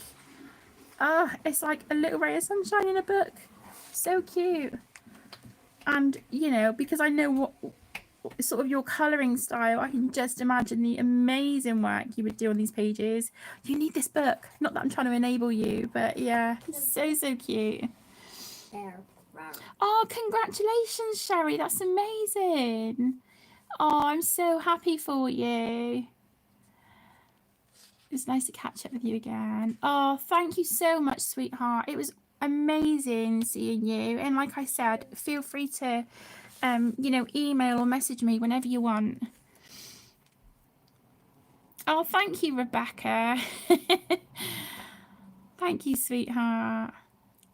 it's like a little ray of sunshine in a book. So cute. And, because I know what sort of your colouring style, I can just imagine the amazing work you would do on these pages. You need this book. Not that I'm trying to enable you, but yeah, so cute. Oh, congratulations, Sherry. That's amazing. Oh, I'm so happy for you. It's nice to catch up with you again. Oh, thank you so much, sweetheart. It was amazing seeing you. And like I said, feel free to email or message me whenever you want. Oh, thank you, Rebecca. Thank you, sweetheart.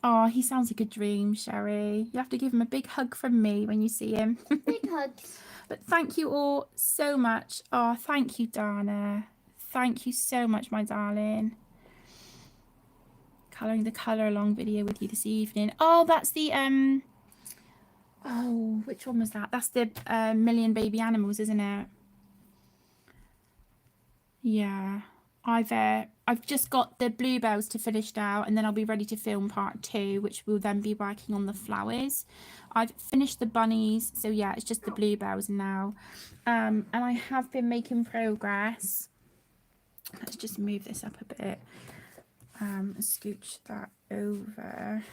Oh, he sounds like a dream, Sherry. You have to give him a big hug from me when you see him. Big hugs. But thank you all so much. Oh, thank you, Dana. Thank you so much, my darling. Colouring the colour along video with you this evening. Oh, that's the oh, which one was that? That's the Million Baby Animals, isn't it? Yeah. I've just got the bluebells to finish now, and then I'll be ready to film part 2, which will then be working on the flowers. I've finished the bunnies, so yeah, it's just the bluebells now. And I have been making progress. Let's just move this up a bit. Scooch that over.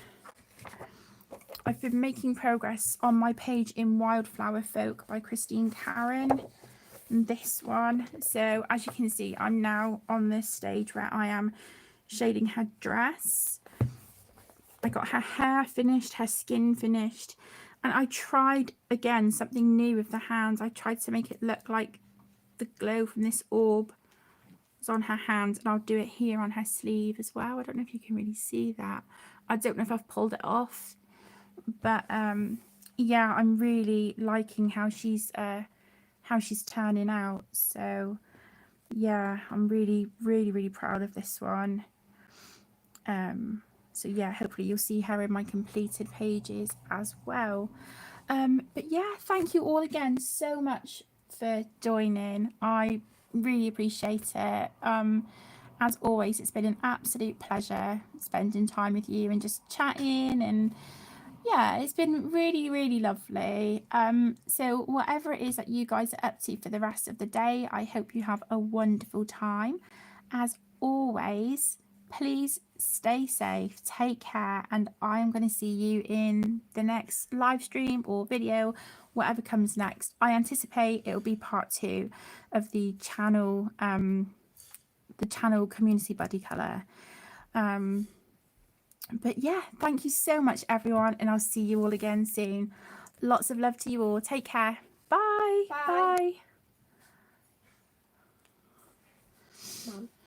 I've been making progress on my page in Wildflower Folk by Christine Karen. And this one. So as you can see, I'm now on this stage where I am shading her dress. I got her hair finished, her skin finished. And I tried, again, something new with the hands. I tried to make it look like the glow from this orb was on her hands. And I'll do it here on her sleeve as well. I don't know if you can really see that. I don't know if I've pulled it off. But yeah, I'm really liking how she's turning out. So yeah, I'm really proud of this one. So yeah, hopefully you'll see her in my completed pages as well. But yeah, thank you all again so much for joining. I really appreciate it. As always, it's been an absolute pleasure spending time with you and just chatting, and yeah, it's been really lovely. So whatever it is that you guys are up to for the rest of the day, I hope you have a wonderful time. As always, please stay safe, take care, and I am going to see you in the next live stream or video, whatever comes next. I anticipate it'll be part 2 of the channel community buddy color. But yeah, thank you so much everyone, and I'll see you all again soon. Lots of love to you all. Take care. Bye. Bye. Bye.